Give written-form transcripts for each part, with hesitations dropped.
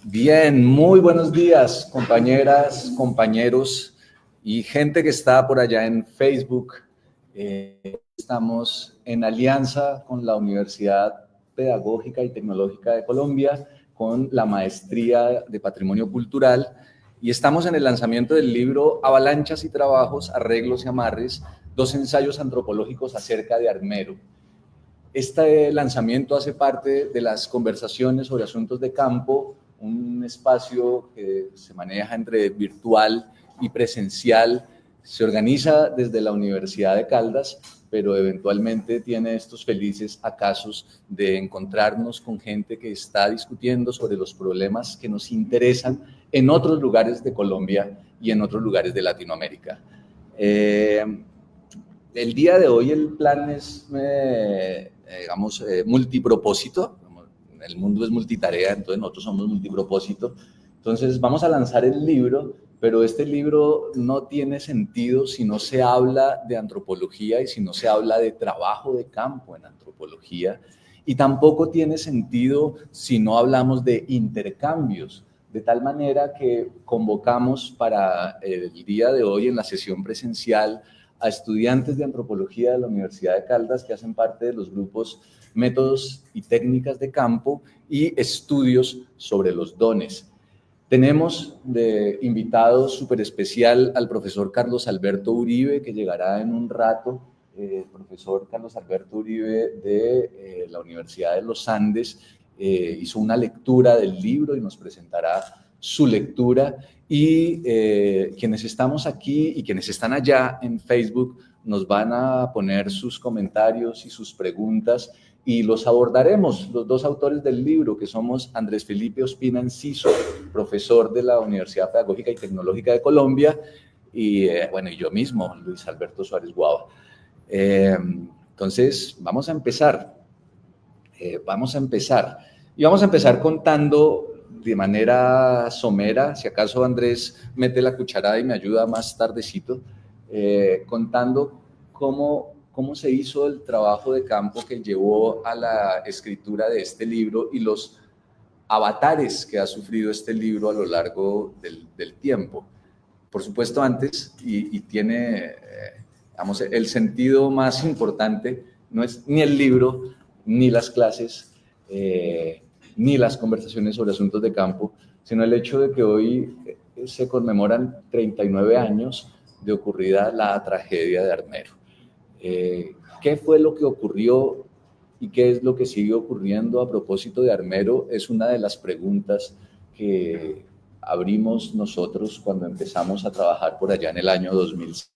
Bien, muy buenos días, compañeras, compañeros y gente que está por allá en Facebook. Estamos en alianza con la Universidad Pedagógica y Tecnológica de Colombia, con la Maestría de Patrimonio Cultural, y estamos en el lanzamiento del libro Avalanchas y Trabajos, Arreglos y Amarres, 2 ensayos antropológicos acerca de Armero. Este lanzamiento hace parte de las conversaciones sobre asuntos de campo, un espacio que se maneja entre virtual y presencial. Se organiza desde la Universidad de Caldas, pero eventualmente tiene estos felices acasos de encontrarnos con gente que está discutiendo sobre los problemas que nos interesan en otros lugares de Colombia y en otros lugares de Latinoamérica. El día de hoy el plan es, multipropósito. El mundo es multitarea, entonces nosotros somos multipropósito. Entonces vamos a lanzar el libro, pero este libro no tiene sentido si no se habla de antropología y si no se habla de trabajo de campo en antropología. Y tampoco tiene sentido si no hablamos de intercambios. De tal manera que convocamos para el día de hoy en la sesión presencial a estudiantes de antropología de la Universidad de Caldas que hacen parte de los grupos Métodos y Técnicas de Campo y Estudios sobre los Dones. Tenemos de invitado súper especial al profesor Carlos Alberto Uribe, que llegará en un rato. El profesor Carlos Alberto Uribe de la Universidad de los Andes hizo una lectura del libro y nos presentará su lectura. Y quienes estamos aquí y quienes están allá en Facebook nos van a poner sus comentarios y sus preguntas y los abordaremos, los 2 autores del libro, que somos Andrés Felipe Ospina Enciso, profesor de la Universidad Pedagógica y Tecnológica de Colombia, y yo mismo, Luis Alberto Suárez Guava. Entonces, vamos a empezar. Y vamos a empezar contando de manera somera, si acaso Andrés mete la cucharada y me ayuda más tardecito, contando cómo se hizo el trabajo de campo que llevó a la escritura de este libro y los avatares que ha sufrido este libro a lo largo del tiempo. Por supuesto, antes, y tiene, el sentido más importante, no es ni el libro, ni las clases, ni las conversaciones sobre asuntos de campo, sino el hecho de que hoy se conmemoran 39 años de ocurrida la tragedia de Armero. ¿Qué fue lo que ocurrió y qué es lo que sigue ocurriendo a propósito de Armero? Es una de las preguntas que abrimos nosotros cuando empezamos a trabajar por allá en el año 2006.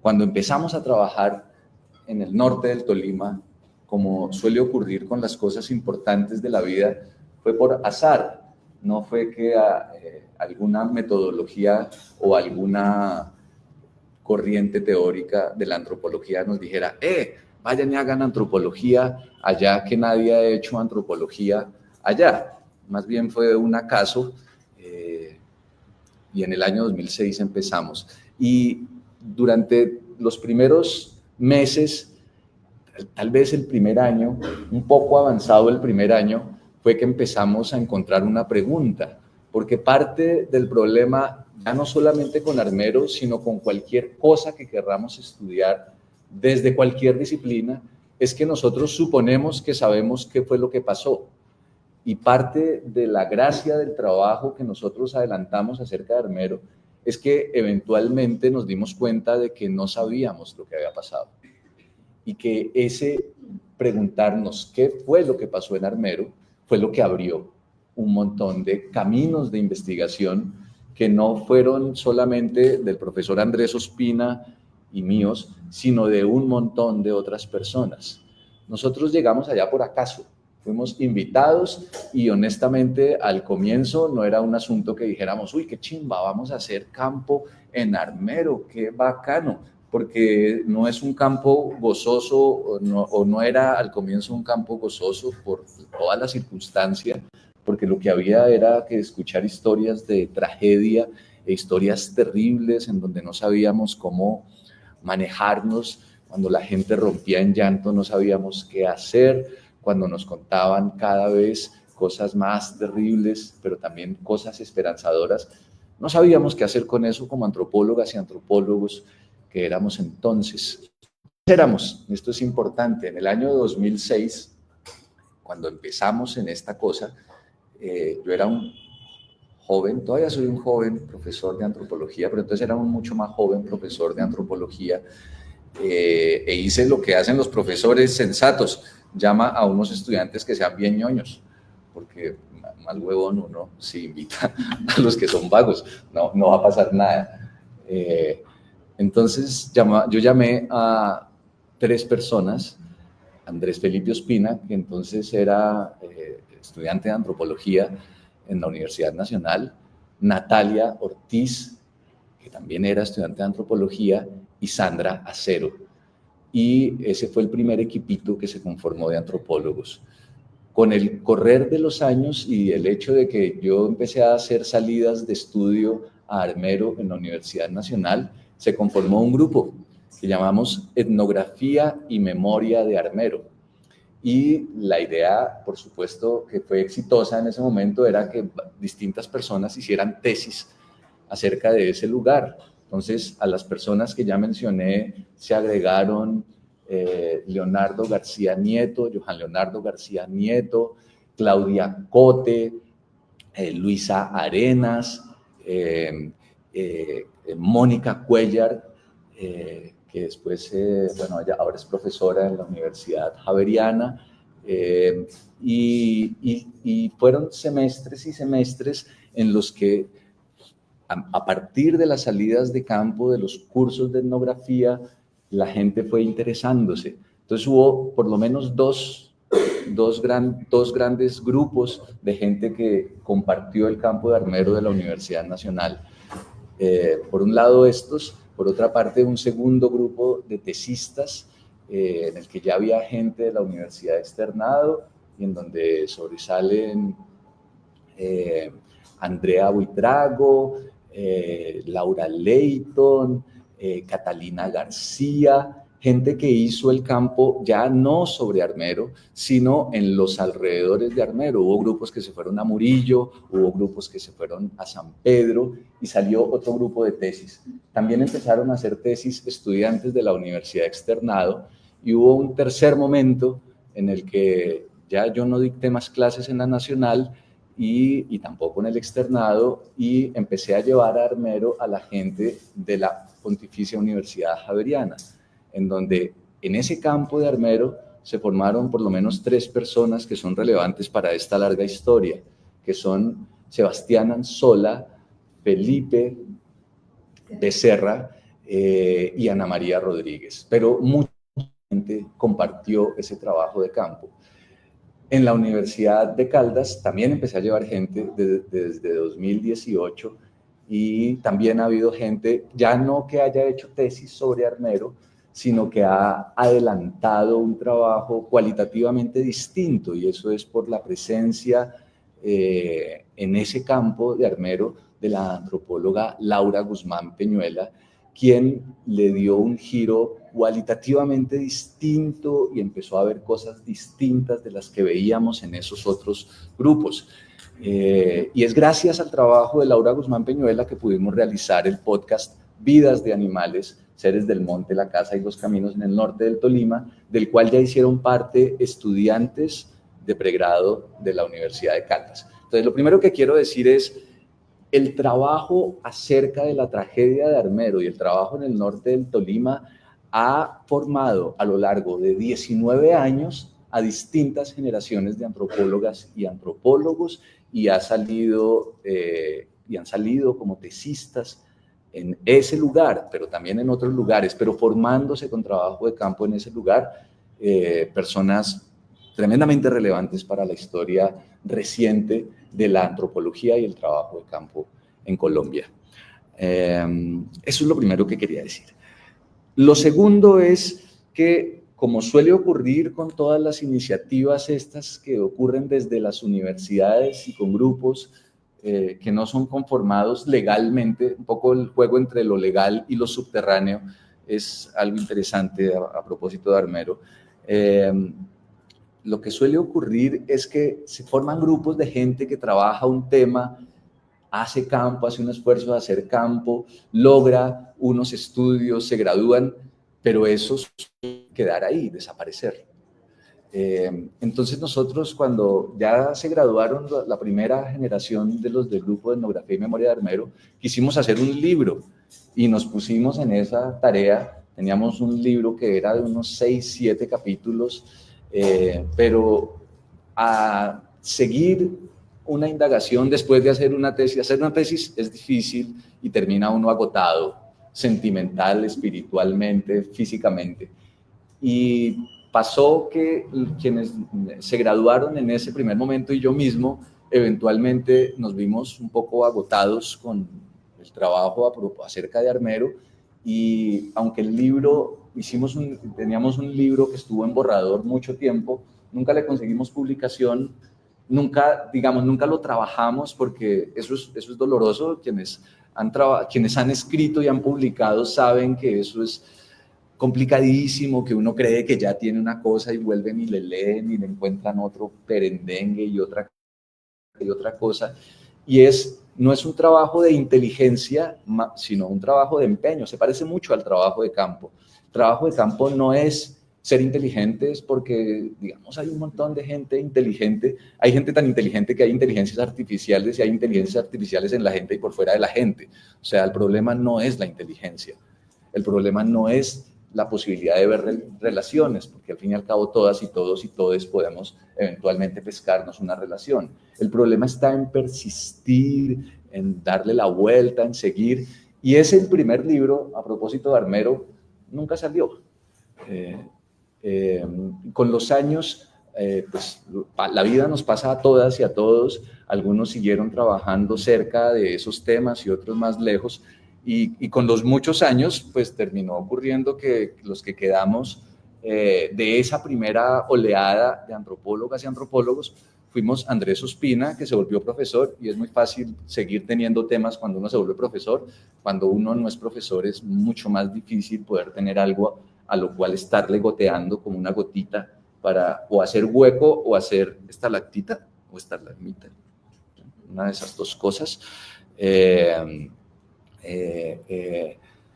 Cuando empezamos a trabajar en el norte del Tolima, como suele ocurrir con las cosas importantes de la vida, fue por azar, no fue que alguna metodología o alguna corriente teórica de la antropología nos dijera, vayan y hagan antropología allá que nadie ha hecho antropología allá. Más bien fue un acaso, y en el año 2006 empezamos. Y durante los primeros meses, tal vez el primer año, un poco avanzado el primer año, fue que empezamos a encontrar una pregunta, porque parte del problema, ya no solamente con Armero, sino con cualquier cosa que querramos estudiar desde cualquier disciplina, es que nosotros suponemos que sabemos qué fue lo que pasó. Y parte de la gracia del trabajo que nosotros adelantamos acerca de Armero es que eventualmente nos dimos cuenta de que no sabíamos lo que había pasado. Y que ese preguntarnos qué fue lo que pasó en Armero fue lo que abrió un montón de caminos de investigación que no fueron solamente del profesor Andrés Ospina y míos, sino de un montón de otras personas. Nosotros llegamos allá por acaso, fuimos invitados y honestamente al comienzo no era un asunto que dijéramos, uy, qué chimba, vamos a hacer campo en Armero, qué bacano, porque no es un campo gozoso, o no era al comienzo un campo gozoso por toda la circunstancia, porque lo que había era que escuchar historias de tragedia e historias terribles en donde no sabíamos cómo manejarnos. Cuando la gente rompía en llanto no sabíamos qué hacer. cuando nos contaban cada vez cosas más terribles, pero también cosas esperanzadoras. No sabíamos qué hacer con eso como antropólogas y antropólogos que éramos entonces. Esto es importante, en el año 2006, cuando empezamos en esta cosa, yo era un joven, todavía soy un joven profesor de antropología, pero entonces era un mucho más joven profesor de antropología, e hice lo que hacen los profesores sensatos, llama a unos estudiantes que sean bien ñoños, porque mal huevón uno si invita a los que son vagos, no va a pasar nada. Entonces yo llamé a 3 personas, Andrés Felipe Ospina, que entonces era estudiante de antropología en la Universidad Nacional, Natalia Ortiz, que también era estudiante de antropología, y Sandra Acero. Y ese fue el primer equipito que se conformó de antropólogos. Con el correr de los años y el hecho de que yo empecé a hacer salidas de estudio a Armero en la Universidad Nacional, se conformó un grupo que llamamos Etnografía y Memoria de Armero. Y la idea, por supuesto, que fue exitosa en ese momento, era que distintas personas hicieran tesis acerca de ese lugar. Entonces, a las personas que ya mencioné se agregaron Leonardo García Nieto, Johan Leonardo García Nieto, Claudia Cote, Luisa Arenas, Mónica Cuellar, que después, bueno, ella ahora es profesora en la Universidad Javeriana, y fueron semestres y semestres en los que a partir de las salidas de campo, de los cursos de etnografía, la gente fue interesándose. Entonces hubo por lo menos dos grandes grupos de gente que compartió el campo de Armero de la Universidad Nacional. Por un lado estos, por otra parte un segundo grupo de tesistas en el que ya había gente de la universidad externado y en donde sobresalen Andrea Buitrago, Laura Leighton, Catalina García, gente que hizo el campo ya no sobre Armero, sino en los alrededores de Armero. Hubo grupos que se fueron a Murillo, hubo grupos que se fueron a San Pedro y salió otro grupo de tesis. También empezaron a hacer tesis estudiantes de la universidad externado y hubo un tercer momento en el que ya yo no dicté más clases en la Nacional y tampoco en el externado, y empecé a llevar a Armero a la gente de la Pontificia Universidad Javeriana, en donde en ese campo de Armero se formaron por lo menos 3 personas que son relevantes para esta larga historia, que son Sebastián Anzola, Felipe Becerra y Ana María Rodríguez. Pero mucha gente compartió ese trabajo de campo. En la Universidad de Caldas también empecé a llevar gente desde 2018 y también ha habido gente, ya no que haya hecho tesis sobre Armero, sino que ha adelantado un trabajo cualitativamente distinto, y eso es por la presencia en ese campo de Armero de la antropóloga Laura Guzmán Peñuela, quien le dio un giro cualitativamente distinto y empezó a ver cosas distintas de las que veíamos en esos otros grupos. Y es gracias al trabajo de Laura Guzmán Peñuela que pudimos realizar el podcast Vidas de Animales, Seres del Monte, la Casa y los Caminos en el norte del Tolima, del cual ya hicieron parte estudiantes de pregrado de la Universidad de Caldas. Entonces, lo primero que quiero decir es, el trabajo acerca de la tragedia de Armero y el trabajo en el norte del Tolima ha formado a lo largo de 19 años a distintas generaciones de antropólogas y antropólogos, y han salido como tesistas en ese lugar, pero también en otros lugares, pero formándose con trabajo de campo en ese lugar, personas tremendamente relevantes para la historia reciente de la antropología y el trabajo de campo en Colombia. Eso es lo primero que quería decir. Lo segundo es que, como suele ocurrir con todas las iniciativas estas que ocurren desde las universidades y con grupos que no son conformados legalmente, un poco el juego entre lo legal y lo subterráneo es algo interesante a propósito de Armero. lo que suele ocurrir es que se forman grupos de gente que trabaja un tema, hace campo, hace un esfuerzo de hacer campo, logra unos estudios, se gradúan, pero eso suele quedar ahí, desaparecer. Entonces nosotros, cuando ya se graduaron la primera generación de los del grupo de etnografía y memoria de Armero, quisimos hacer un libro y nos pusimos en esa tarea. Teníamos un libro que era de unos 6, 7 capítulos, pero a seguir una indagación después de hacer una tesis es difícil y termina uno agotado, sentimental, espiritualmente, físicamente. Y pasó que quienes se graduaron en ese primer momento y yo mismo, eventualmente nos vimos un poco agotados con el trabajo acerca de Armero, y aunque el libro, teníamos un libro que estuvo en borrador mucho tiempo, nunca le conseguimos publicación, nunca lo trabajamos, porque eso es doloroso. Quienes han escrito y han publicado saben que eso es complicadísimo, que uno cree que ya tiene una cosa y vuelven y le leen y le encuentran otro perendengue y otra cosa. No es un trabajo de inteligencia, sino un trabajo de empeño. Se parece mucho al trabajo de campo. El trabajo de campo no es ser inteligentes, porque, digamos, hay un montón de gente inteligente. Hay gente tan inteligente que hay inteligencias artificiales, y hay inteligencias artificiales en la gente y por fuera de la gente. O sea, el problema no es la inteligencia. El problema no es la posibilidad de ver relaciones, porque al fin y al cabo todas y todos y todes podemos eventualmente pescarnos una relación. El problema está en persistir, en darle la vuelta, en seguir. Y ese el primer libro, a propósito de Armero, nunca salió. Con los años, pues la vida nos pasa a todas y a todos. Algunos siguieron trabajando cerca de esos temas y otros más lejos. Y con los muchos años, pues terminó ocurriendo que los que quedamos de esa primera oleada de antropólogas y antropólogos fuimos Andrés Ospina, que se volvió profesor, y es muy fácil seguir teniendo temas cuando uno se vuelve profesor. Cuando uno no es profesor es mucho más difícil poder tener algo a lo cual estarle goteando como una gotita para o hacer hueco o hacer estalactita o estalagmita, una de esas dos cosas.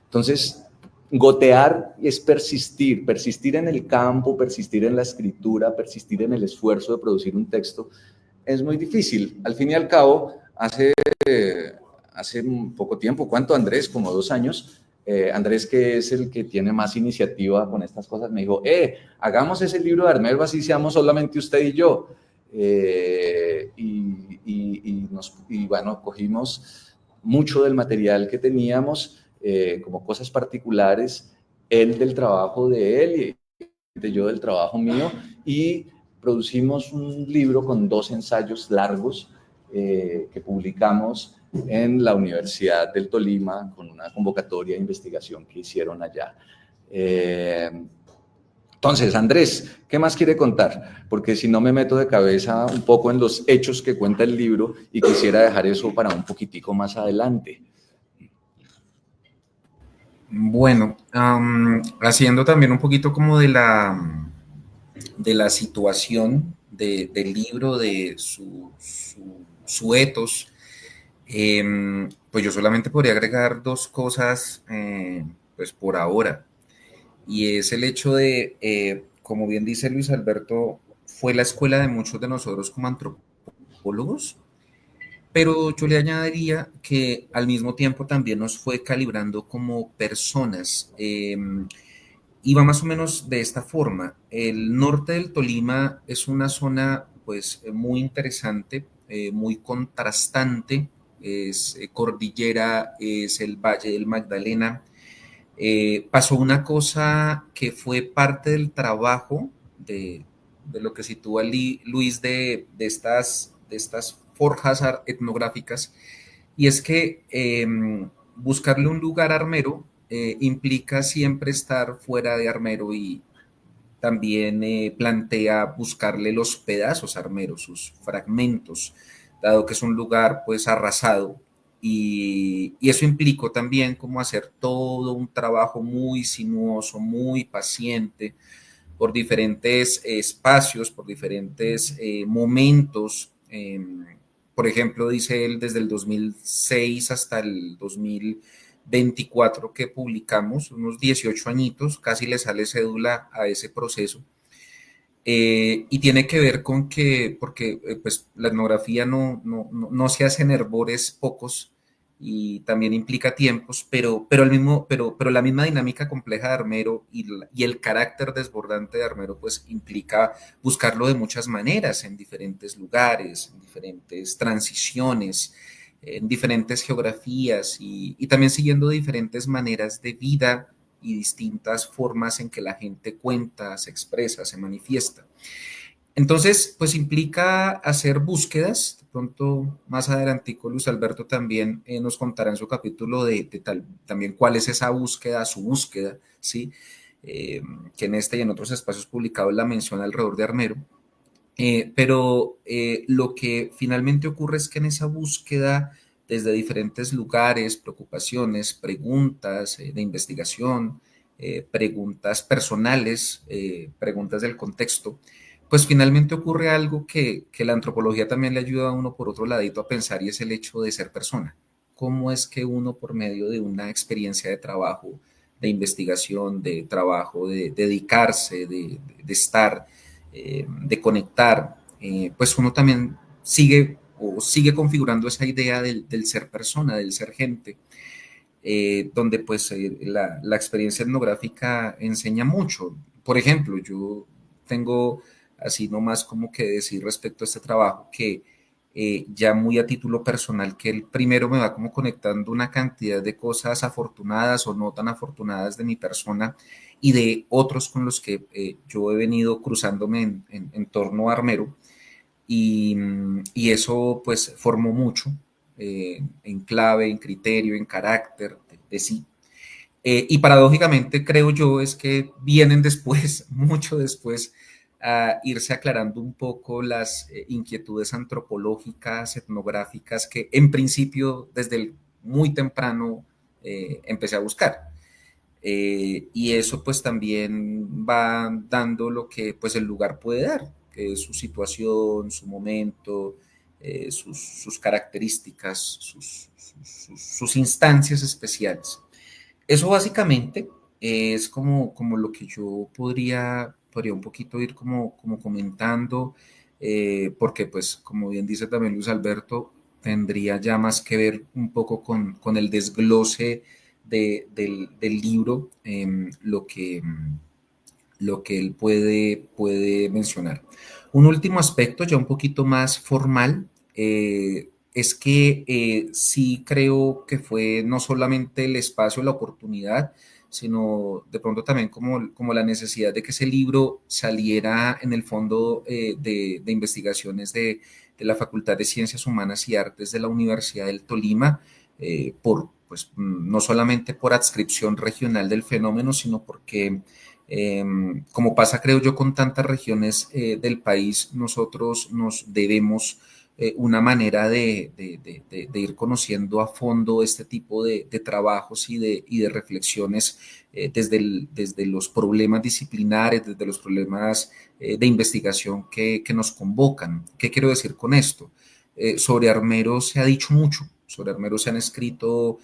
Entonces, gotear es persistir en el campo, persistir en la escritura, persistir en el esfuerzo de producir un texto. Es muy difícil. Al fin y al cabo, hace poco tiempo, ¿cuánto, Andrés? Como 2 años. Andrés, que es el que tiene más iniciativa con estas cosas, me dijo, hagamos ese libro de Armero, así seamos solamente usted y yo. Y bueno, cogimos mucho del material que teníamos, como cosas particulares, él del trabajo de él y yo del trabajo mío, y producimos un libro con 2 ensayos largos que publicamos en la Universidad del Tolima con una convocatoria de investigación que hicieron allá. Entonces, Andrés, ¿qué más quiere contar? Porque si no me meto de cabeza un poco en los hechos que cuenta el libro y quisiera dejar eso para un poquitico más adelante. Bueno, haciendo también un poquito como de la situación del libro, de su ethos, pues yo solamente podría agregar 2 cosas, pues por ahora. Y es el hecho de, como bien dice Luis Alberto, fue la escuela de muchos de nosotros como antropólogos, pero yo le añadiría que al mismo tiempo también nos fue calibrando como personas. Iba más o menos de esta forma. El norte del Tolima es una zona pues muy interesante, muy contrastante. Es cordillera, es el Valle del Magdalena. Pasó una cosa que fue parte del trabajo de lo que sitúa Luis de estas forjas etnográficas, y es que buscarle un lugar armero implica siempre estar fuera de Armero, y también plantea buscarle los pedazos armeros, sus fragmentos, dado que es un lugar pues arrasado, y eso implicó también como hacer todo un trabajo muy sinuoso, muy paciente, por diferentes espacios, por diferentes momentos. Por ejemplo, dice él, desde el 2006 hasta el 2024 que publicamos, unos 18 añitos, casi le sale cédula a ese proceso. Y tiene que ver con que, porque pues, la etnografía no se hace en hervores pocos y también implica tiempos, pero la misma dinámica compleja de Armero y el carácter desbordante de Armero pues implica buscarlo de muchas maneras, en diferentes lugares, en diferentes transiciones, en diferentes geografías y también siguiendo diferentes maneras de vida y distintas formas en que la gente cuenta, se expresa, se manifiesta. Entonces, pues implica hacer búsquedas. De pronto, más adelantico, Luis Alberto también nos contará en su capítulo también cuál es esa búsqueda, su búsqueda, ¿sí? Que en este y en otros espacios publicados la menciona alrededor de Armero. Pero lo que finalmente ocurre es que en esa búsqueda, desde diferentes lugares, preocupaciones, preguntas de investigación, preguntas personales, preguntas del contexto, pues finalmente ocurre algo que la antropología también le ayuda a uno por otro ladito a pensar y es el hecho de ser persona. ¿Cómo es que uno por medio de una experiencia de trabajo, de investigación, de trabajo, de dedicarse, de estar, de conectar, pues uno también sigue configurando esa idea del ser persona, del ser gente, donde pues la experiencia etnográfica enseña mucho. Por ejemplo, yo tengo así nomás como que decir respecto a este trabajo que ya muy a título personal, que el primero me va como conectando una cantidad de cosas afortunadas o no tan afortunadas de mi persona y de otros con los que yo he venido cruzándome en torno a Armero y eso pues formó mucho en clave, en criterio, en carácter de sí. Y paradójicamente creo yo es que vienen después, mucho después, a irse aclarando un poco las inquietudes antropológicas, etnográficas que en principio desde muy temprano empecé a buscar. Y eso pues también va dando lo que pues el lugar puede dar, que es su situación, su momento, sus características, sus instancias especiales. Eso básicamente es como lo que yo podría un poquito ir como comentando, porque pues como bien dice también Luis Alberto, tendría ya más que ver un poco con el desglose del libro, lo que él puede mencionar. Un último aspecto ya un poquito más formal es que sí creo que fue no solamente el espacio, la oportunidad, sino de pronto también como la necesidad de que ese libro saliera en el fondo de investigaciones de la Facultad de Ciencias Humanas y Artes de la Universidad del Tolima, pues no solamente por adscripción regional del fenómeno, sino porque como pasa creo yo con tantas regiones del país, nosotros nos debemos una manera de ir conociendo a fondo este tipo de trabajos y de reflexiones desde los problemas disciplinares, desde los problemas de investigación que nos convocan. ¿Qué quiero decir con esto? Sobre Armero se ha dicho mucho, sobre Armero se han escrito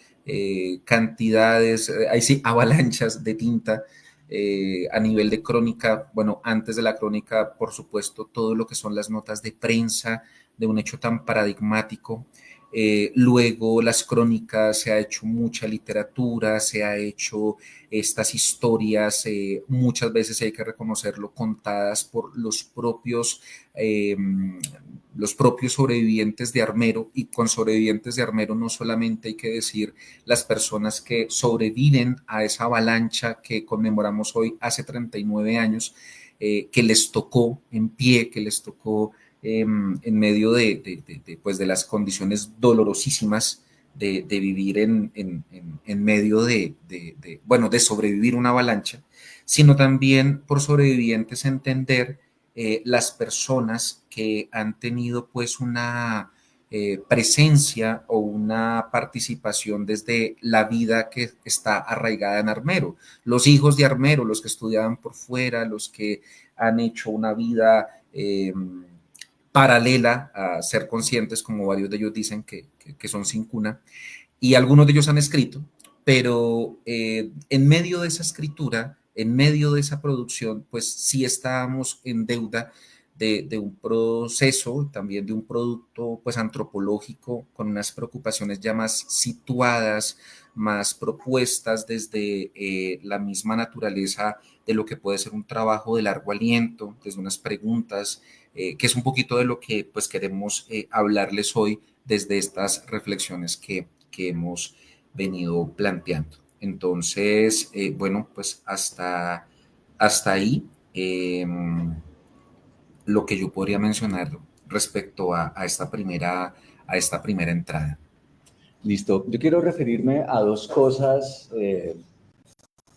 cantidades, ahí sí, avalanchas de tinta a nivel de crónica, bueno, antes de la crónica, por supuesto, todo lo que son las notas de prensa de un hecho tan paradigmático. Luego las crónicas, se ha hecho mucha literatura, se ha hecho estas historias, muchas veces hay que reconocerlo, contadas por los propios sobrevivientes de Armero, y con sobrevivientes de Armero no solamente hay que decir las personas que sobreviven a esa avalancha que conmemoramos hoy hace 39 años, que les tocó en pie, que les tocó en medio pues de las condiciones dolorosísimas de vivir en medio bueno, de sobrevivir una avalancha, sino también por sobrevivientes entender las personas que han tenido pues presencia o una participación desde la vida que está arraigada en Armero. Los hijos de Armero, los que estudiaban por fuera, los que han hecho una vida paralela a ser conscientes, como varios de ellos dicen que son sin cuna, y algunos de ellos han escrito, pero en medio de esa escritura, en medio de esa producción, pues sí estábamos en deuda de un proceso, también de un producto pues antropológico con unas preocupaciones ya más situadas, más propuestas desde la misma naturaleza de lo que puede ser un trabajo de largo aliento, desde unas preguntas, que es un poquito de lo que pues queremos hablarles hoy desde estas reflexiones que hemos venido planteando. Entonces, bueno, pues hasta ahí lo que yo podría mencionar respecto a esta primera entrada. Listo. Yo quiero referirme a dos cosas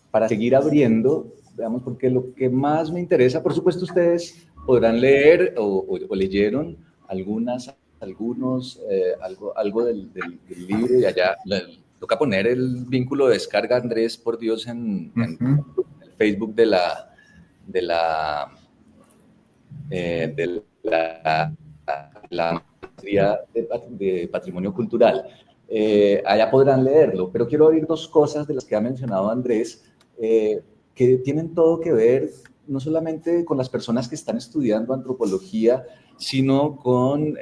para seguir abriendo, veamos, porque lo que más me interesa, por supuesto ustedes podrán leer o leyeron algunos, algo del libro y allá toca poner el vínculo de descarga, Andrés, por Dios, en el Facebook de la Maestría de Patrimonio Cultural. Allá podrán leerlo, pero quiero oír dos cosas de las que ha mencionado Andrés, que tienen todo que ver no solamente con las personas que están estudiando antropología, sino con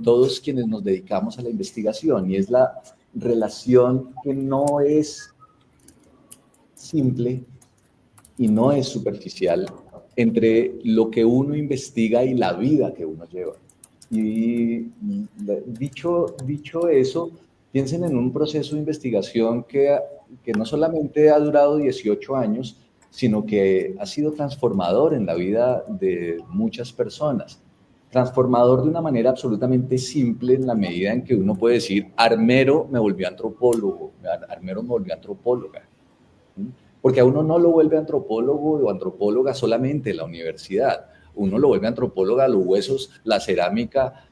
todos quienes nos dedicamos a la investigación, y es la relación que no es simple y no es superficial entre lo que uno investiga y la vida que uno lleva. Y dicho eso, piensen en un proceso de investigación que no solamente ha durado 18 años, sino que ha sido transformador en la vida de muchas personas. Transformador de una manera absolutamente simple, en la medida en que uno puede decir, Armero me volvió antropólogo, Armero me volvió antropóloga. Porque a uno no lo vuelve antropólogo o antropóloga solamente en la universidad. Uno lo vuelve antropóloga, los huesos, la cerámica,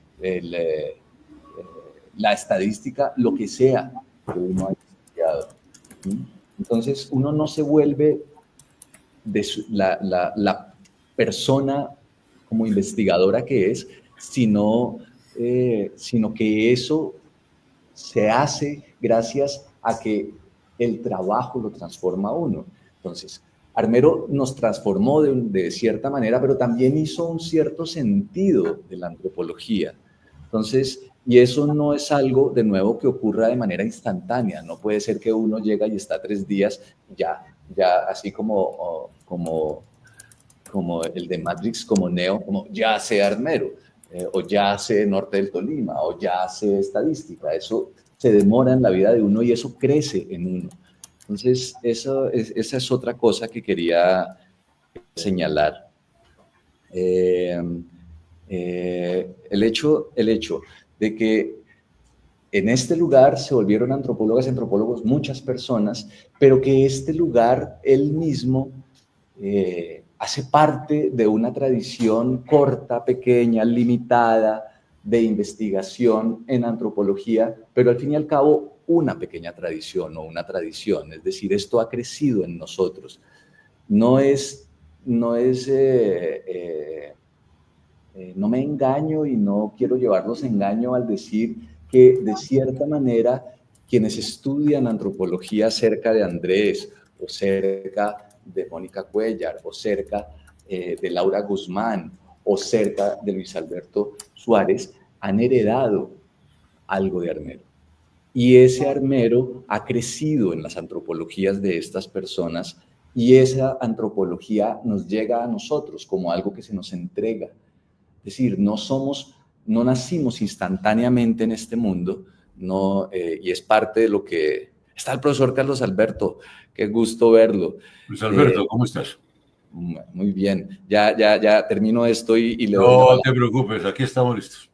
la estadística, lo que sea que uno haya estudiado. Entonces, uno no se vuelve la persona como investigadora que es, sino que eso se hace gracias a que el trabajo lo transforma a uno. Entonces, Armero nos transformó de cierta manera, pero también hizo un cierto sentido de la antropología. Entonces, y eso no es algo, de nuevo, que ocurra de manera instantánea. No puede ser que uno llega y está 3 días, ya así como el de Matrix, como Neo, como ya sé Armero, o ya sé Norte del Tolima, o ya sé estadística. Eso se demora en la vida de uno y eso crece en uno. Entonces, esa es otra cosa que quería señalar. El hecho de que en este lugar se volvieron antropólogas y antropólogos muchas personas, pero que este lugar él mismo hace parte de una tradición corta, pequeña, limitada de investigación en antropología, pero al fin y al cabo una pequeña tradición o una tradición, es decir, esto ha crecido en nosotros. No me engaño y no quiero llevarlos a engaño al decir que de cierta manera quienes estudian antropología cerca de Andrés o cerca de Mónica Cuellar o cerca de Laura Guzmán o cerca de Luis Alberto Suárez han heredado algo de Armero. Y ese Armero ha crecido en las antropologías de estas personas y esa antropología nos llega a nosotros como algo que se nos entrega. Es decir, no nacimos instantáneamente en este mundo, y es parte de lo que... Está el profesor Carlos Alberto, qué gusto verlo. Luis Alberto, ¿cómo estás? Muy bien, ya termino esto y le doy la No palabra. te preocupes, aquí estamos listos.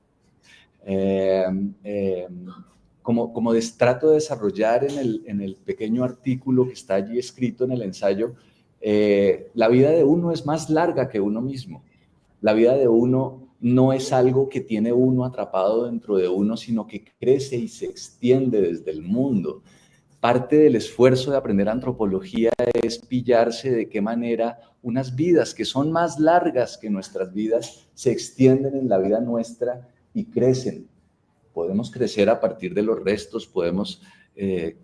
Como trato de desarrollar en el pequeño artículo que está allí escrito en el ensayo, la vida de uno es más larga que uno mismo. La vida de uno no es algo que tiene uno atrapado dentro de uno, sino que crece y se extiende desde el mundo. Parte del esfuerzo de aprender antropología es pillarse de qué manera unas vidas que son más largas que nuestras vidas se extienden en la vida nuestra y crecen. Podemos crecer a partir de los restos, podemos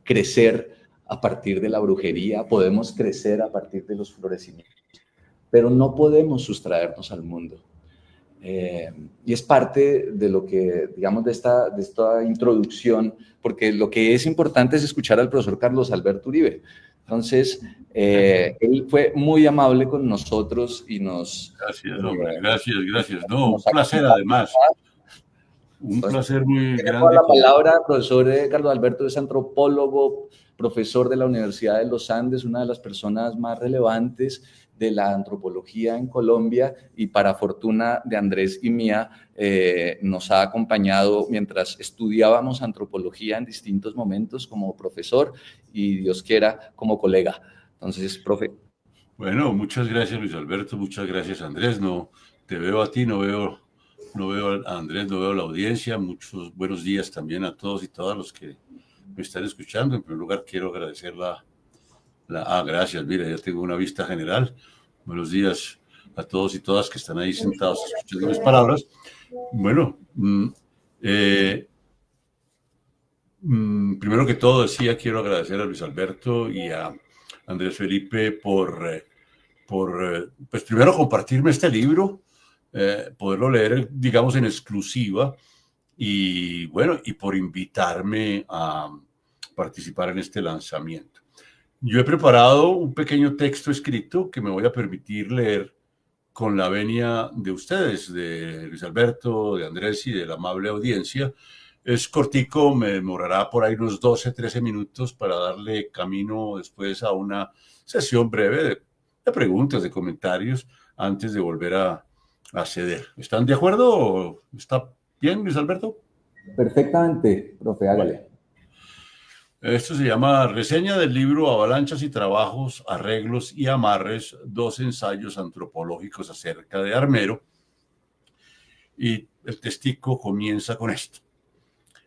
crecer a partir de la brujería, podemos crecer a partir de los florecimientos, pero no podemos sustraernos al mundo. Y es parte de lo que, digamos, de esta introducción, porque lo que es importante es escuchar al profesor Carlos Alberto Uribe. Entonces, él fue muy amable con nosotros y nos... Gracias, hombre, gracias. No, un nos placer acompaña. además. Un Entonces, placer muy tiene toda grande. la palabra, profesor Carlos Alberto es antropólogo, profesor de la Universidad de los Andes, una de las personas más relevantes de la antropología en Colombia, y para fortuna de Andrés y mía, nos ha acompañado mientras estudiábamos antropología en distintos momentos como profesor y, Dios quiera, como colega. Entonces, profe. Bueno, muchas gracias, Luis Alberto, muchas gracias, Andrés. No te veo a ti, no veo a Andrés, no veo a la audiencia. Muchos buenos días también a todos y todas los que me están escuchando. En primer lugar, quiero agradecer gracias, mira, ya tengo una vista general. Buenos días a todos y todas que están ahí sentados escuchando mis palabras. Bueno, primero que todo quiero agradecer a Luis Alberto y a Andrés Felipe por pues primero compartirme este libro, poderlo leer, digamos, en exclusiva, y bueno, y por invitarme a participar en este lanzamiento. Yo he preparado un pequeño texto escrito que me voy a permitir leer con la venia de ustedes, de Luis Alberto, de Andrés y de la amable audiencia. Es cortico, me demorará por ahí unos 12, 13 minutos para darle camino después a una sesión breve de preguntas, de comentarios, antes de volver a ceder. ¿Están de acuerdo? ¿Está bien, Luis Alberto? Perfectamente, profe, hágale. Bueno, esto se llama Reseña del libro Avalanchas y Trabajos, Arreglos y Amarres, 2 ensayos antropológicos acerca de Armero. Y el textico comienza con esto.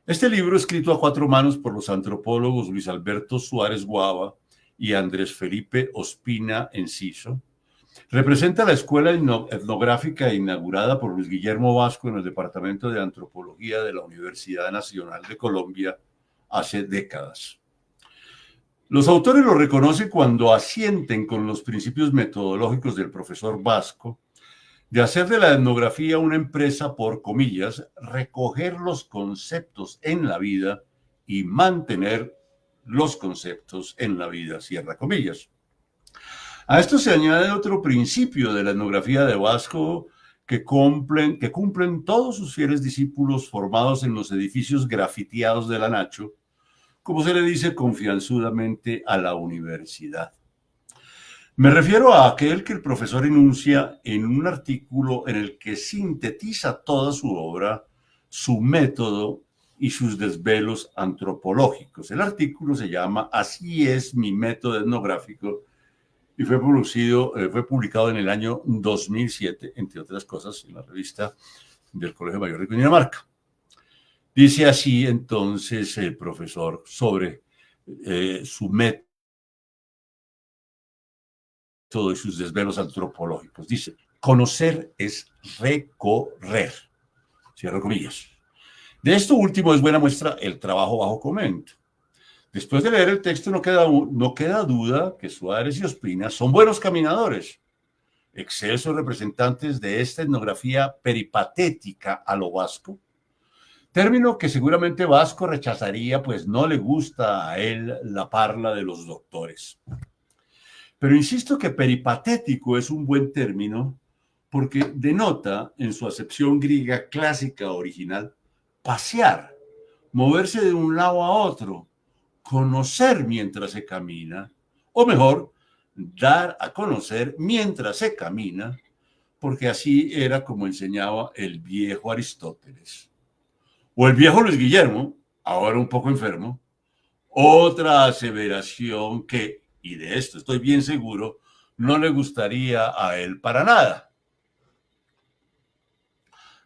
Este libro, escrito a 4 manos por los antropólogos Luis Alberto Suárez Guava y Andrés Felipe Ospina Enciso, representa la escuela etnográfica inaugurada por Luis Guillermo Vasco en el Departamento de Antropología de la Universidad Nacional de Colombia hace décadas. Los autores lo reconocen cuando asienten con los principios metodológicos del profesor Vasco de hacer de la etnografía una empresa, por comillas, recoger los conceptos en la vida y mantener los conceptos en la vida, cierra comillas. A esto se añade otro principio de la etnografía de Vasco que cumplen todos sus fieles discípulos formados en los edificios grafiteados de la Nacho, como se le dice confianzudamente a la universidad. Me refiero a aquel que el profesor enuncia en un artículo en el que sintetiza toda su obra, su método y sus desvelos antropológicos. El artículo se llama Así es mi método etnográfico y fue publicado en el año 2007, entre otras cosas, en la revista del Colegio Mayor de Cundinamarca. Dice así entonces el profesor sobre su método y sus desvelos antropológicos. Dice, conocer es recorrer. Cierro comillas. De esto último es buena muestra el trabajo bajo comento. Después de leer el texto no queda duda que Suárez y Ospina son buenos caminadores, excelsos representantes de esta etnografía peripatética a lo vasco, término que seguramente Vasco rechazaría, pues no le gusta a él la parla de los doctores. Pero insisto que peripatético es un buen término porque denota, en su acepción griega clásica original, pasear, moverse de un lado a otro, conocer mientras se camina, o mejor, dar a conocer mientras se camina, porque así era como enseñaba el viejo Aristóteles. O el viejo Luis Guillermo, ahora un poco enfermo, otra aseveración que, y de esto estoy bien seguro, no le gustaría a él para nada.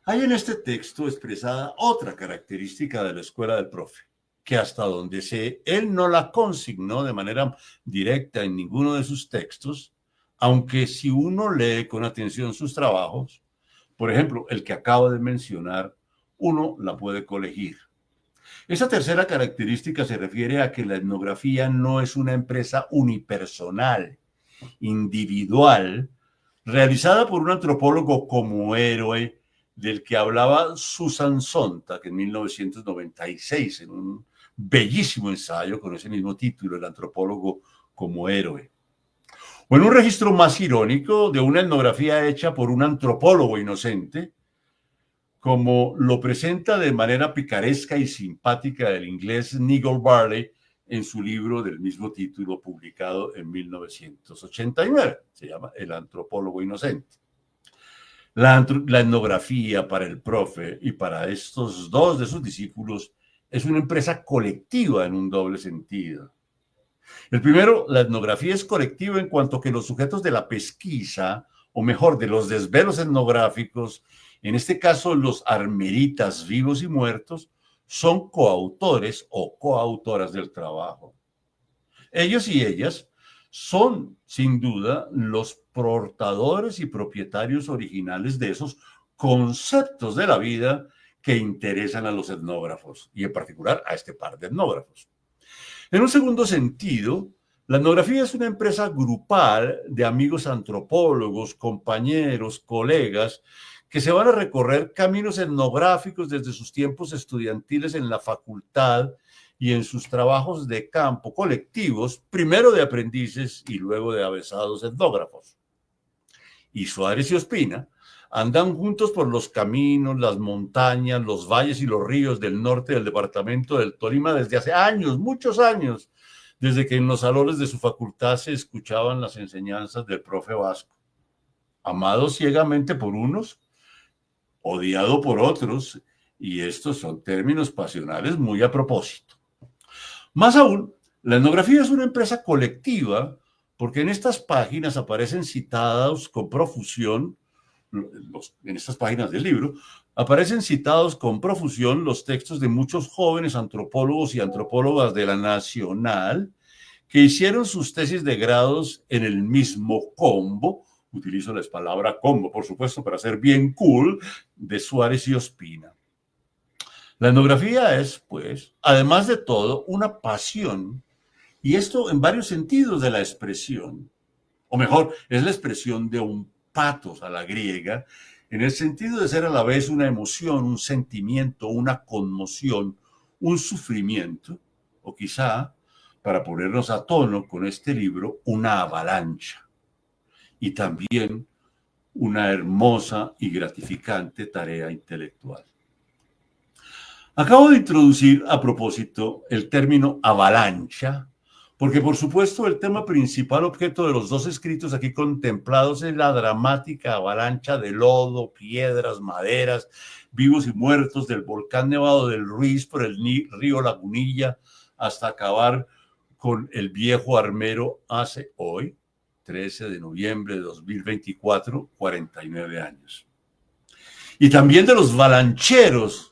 Hay en este texto expresada otra característica de la escuela del profe, que hasta donde sé, él no la consignó de manera directa en ninguno de sus textos, aunque si uno lee con atención sus trabajos, por ejemplo, el que acabo de mencionar, uno la puede colegir. Esa tercera característica se refiere a que la etnografía no es una empresa unipersonal, individual, realizada por un antropólogo como héroe, del que hablaba Susan Sontag en 1996 en un bellísimo ensayo con ese mismo título, El antropólogo como héroe. O en un registro más irónico de una etnografía hecha por un antropólogo inocente, como lo presenta de manera picaresca y simpática el inglés Nigel Barley en su libro del mismo título publicado en 1989. Se llama El antropólogo inocente. La etnografía para el profe y para estos dos de sus discípulos es una empresa colectiva en un doble sentido. El primero, la etnografía es colectiva en cuanto que los sujetos de la pesquisa, o mejor, de los desvelos etnográficos, en este caso los armeritas vivos y muertos, son coautores o coautoras del trabajo. Ellos y ellas son, sin duda, los portadores y propietarios originales de esos conceptos de la vida que interesan a los etnógrafos, y en particular a este par de etnógrafos. En un segundo sentido, la etnografía es una empresa grupal de amigos antropólogos, compañeros, colegas, que se van a recorrer caminos etnográficos desde sus tiempos estudiantiles en la facultad y en sus trabajos de campo colectivos, primero de aprendices y luego de avesados etnógrafos. Y Suárez y Ospina andan juntos por los caminos, las montañas, los valles y los ríos del norte del departamento del Tolima desde hace años, muchos años, desde que en los salones de su facultad se escuchaban las enseñanzas del profe Vasco. Amado ciegamente por unos, odiado por otros, y estos son términos pasionales muy a propósito. Más aún, la etnografía es una empresa colectiva porque en estas páginas aparecen citados con profusión, en estas páginas del libro, aparecen citados con profusión los textos de muchos jóvenes antropólogos y antropólogas de la Nacional que hicieron sus tesis de grados en el mismo combo, utilizo la palabra combo, por supuesto, para ser bien cool, de Suárez y Ospina. La etnografía es, pues, además de todo, una pasión, y esto en varios sentidos de la expresión, o mejor, es la expresión de un pathos a la griega, en el sentido de ser a la vez una emoción, un sentimiento, una conmoción, un sufrimiento, o quizá, para ponernos a tono con este libro, una avalancha, y también una hermosa y gratificante tarea intelectual. Acabo de introducir a propósito el término avalancha, porque por supuesto el tema principal objeto de los dos escritos aquí contemplados es la dramática avalancha de lodo, piedras, maderas, vivos y muertos del volcán Nevado del Ruiz por el río Lagunilla hasta acabar con el viejo armero hace hoy, 13 de noviembre de 2024, 49 años. Y también de los valancheros,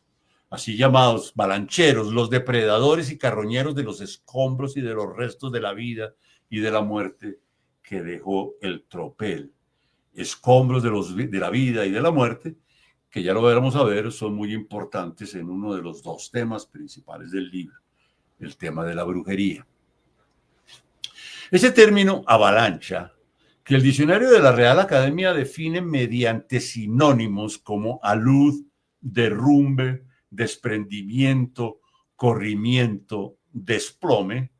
así llamados valancheros, los depredadores y carroñeros de los escombros y de los restos de la vida y de la muerte que dejó el tropel. Escombros de la vida y de la muerte, que ya lo veremos a ver, son muy importantes en uno de los dos temas principales del libro, el tema de la brujería. Ese término avalancha, que el diccionario de la Real Academia define mediante sinónimos como alud, derrumbe, desprendimiento, corrimiento, desplome,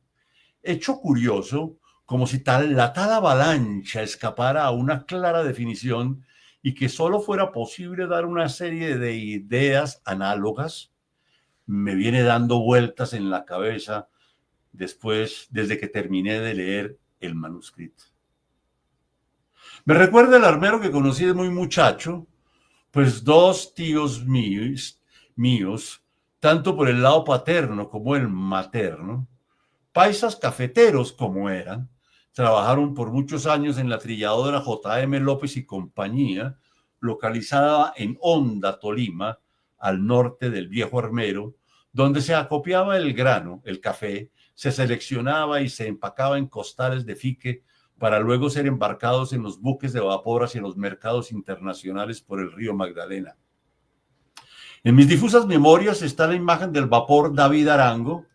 hecho curioso, como si la tal avalancha escapara a una clara definición y que solo fuera posible dar una serie de ideas análogas, me viene dando vueltas en la cabeza desde que terminé de leer el manuscrito. Me recuerda el armero que conocí de muy muchacho, pues dos tíos míos, tanto por el lado paterno como el materno, paisas cafeteros como eran, trabajaron por muchos años en la trilladora J.M. López y compañía, localizada en Honda, Tolima, al norte del viejo Armero, donde se acopiaba el grano, el café, se seleccionaba y se empacaba en costales de fique para luego ser embarcados en los buques de vapor hacia los mercados internacionales por el río Magdalena. En mis difusas memorias está la imagen del vapor David Arango,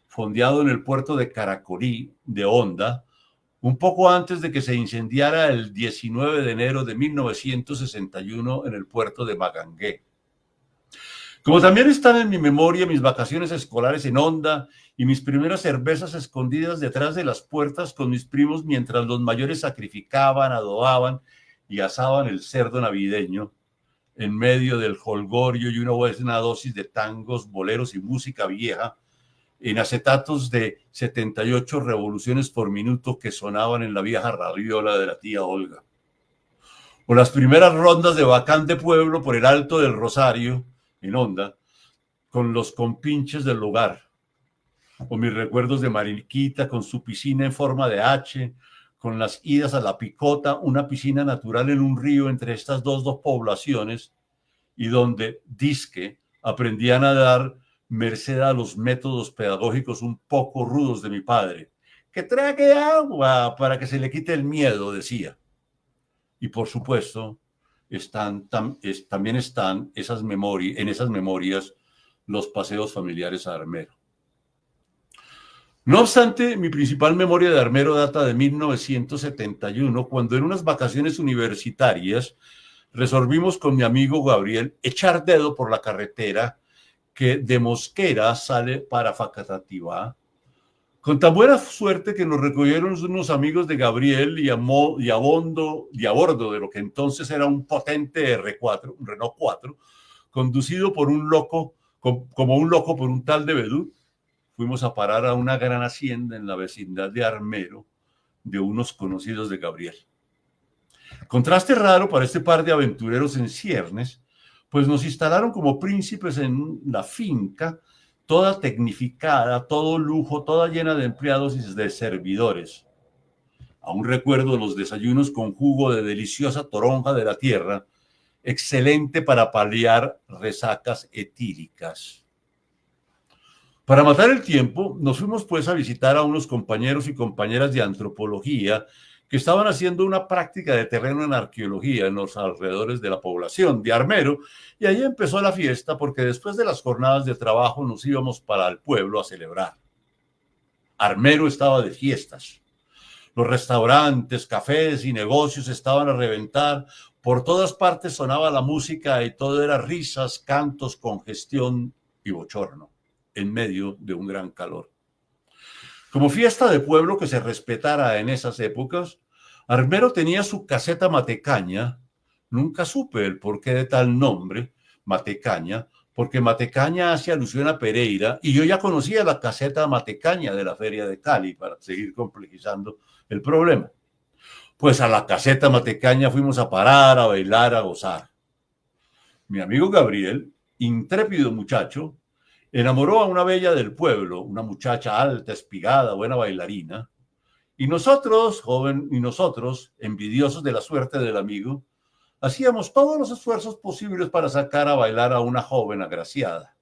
fondeado en el puerto de Caracolí, de Honda, un poco antes de que se incendiara el 19 de enero de 1961 en el puerto de Magangué. Como también están en mi memoria mis vacaciones escolares en Honda y mis primeras cervezas escondidas detrás de las puertas con mis primos mientras los mayores sacrificaban, adobaban y asaban el cerdo navideño en medio del jolgorio y una buena dosis de tangos, boleros y música vieja en acetatos de 78 revoluciones por minuto que sonaban en la vieja radiola de la tía Olga. O las primeras rondas de bacán de pueblo por el Alto del Rosario, en Honda, con los compinches del lugar. O mis recuerdos de Mariquita con su piscina en forma de H, con las idas a La Picota, una piscina natural en un río entre estas dos poblaciones, y donde, dizque, aprendí a nadar merced a los métodos pedagógicos un poco rudos de mi padre. Que trague agua para que se le quite el miedo, decía. Y por supuesto, también están en esas memorias los paseos familiares a Armero. No obstante, mi principal memoria de Armero data de 1971, cuando en unas vacaciones universitarias resolvimos con mi amigo Gabriel echar dedo por la carretera que de Mosquera sale para Facatativá, con tan buena suerte que nos recogieron unos amigos de Gabriel y a bordo de lo que entonces era un potente R4, un Renault 4, conducido por un loco, como un loco por un tal de Bedú. Fuimos a parar a una gran hacienda en la vecindad de Armero de unos conocidos de Gabriel. Contraste raro para este par de aventureros en ciernes, pues nos instalaron como príncipes en la finca, toda tecnificada, todo lujo, toda llena de empleados y de servidores. Aún recuerdo los desayunos con jugo de deliciosa toronja de la tierra, excelente para paliar resacas etíricas. Para matar el tiempo, nos fuimos pues a visitar a unos compañeros y compañeras de antropología que estaban haciendo una práctica de terreno en arqueología en los alrededores de la población de Armero, y ahí empezó la fiesta porque después de las jornadas de trabajo nos íbamos para el pueblo a celebrar. Armero estaba de fiestas. Los restaurantes, cafés y negocios estaban a reventar. Por todas partes sonaba la música y todo era risas, cantos, congestión y bochorno, en medio de un gran calor. Como fiesta de pueblo que se respetara en esas épocas, Armero tenía su caseta Matecaña. Nunca supe el porqué de tal nombre, Matecaña, porque Matecaña hace alusión a Pereira, y yo ya conocía la caseta Matecaña de la Feria de Cali, para seguir complejizando el problema. Pues a la caseta Matecaña fuimos a parar, a bailar, a gozar. Mi amigo Gabriel, intrépido muchacho, enamoró a una bella del pueblo, una muchacha alta, espigada, buena bailarina, y nosotros, envidiosos de la suerte del amigo, hacíamos todos los esfuerzos posibles para sacar a bailar a una joven agraciada.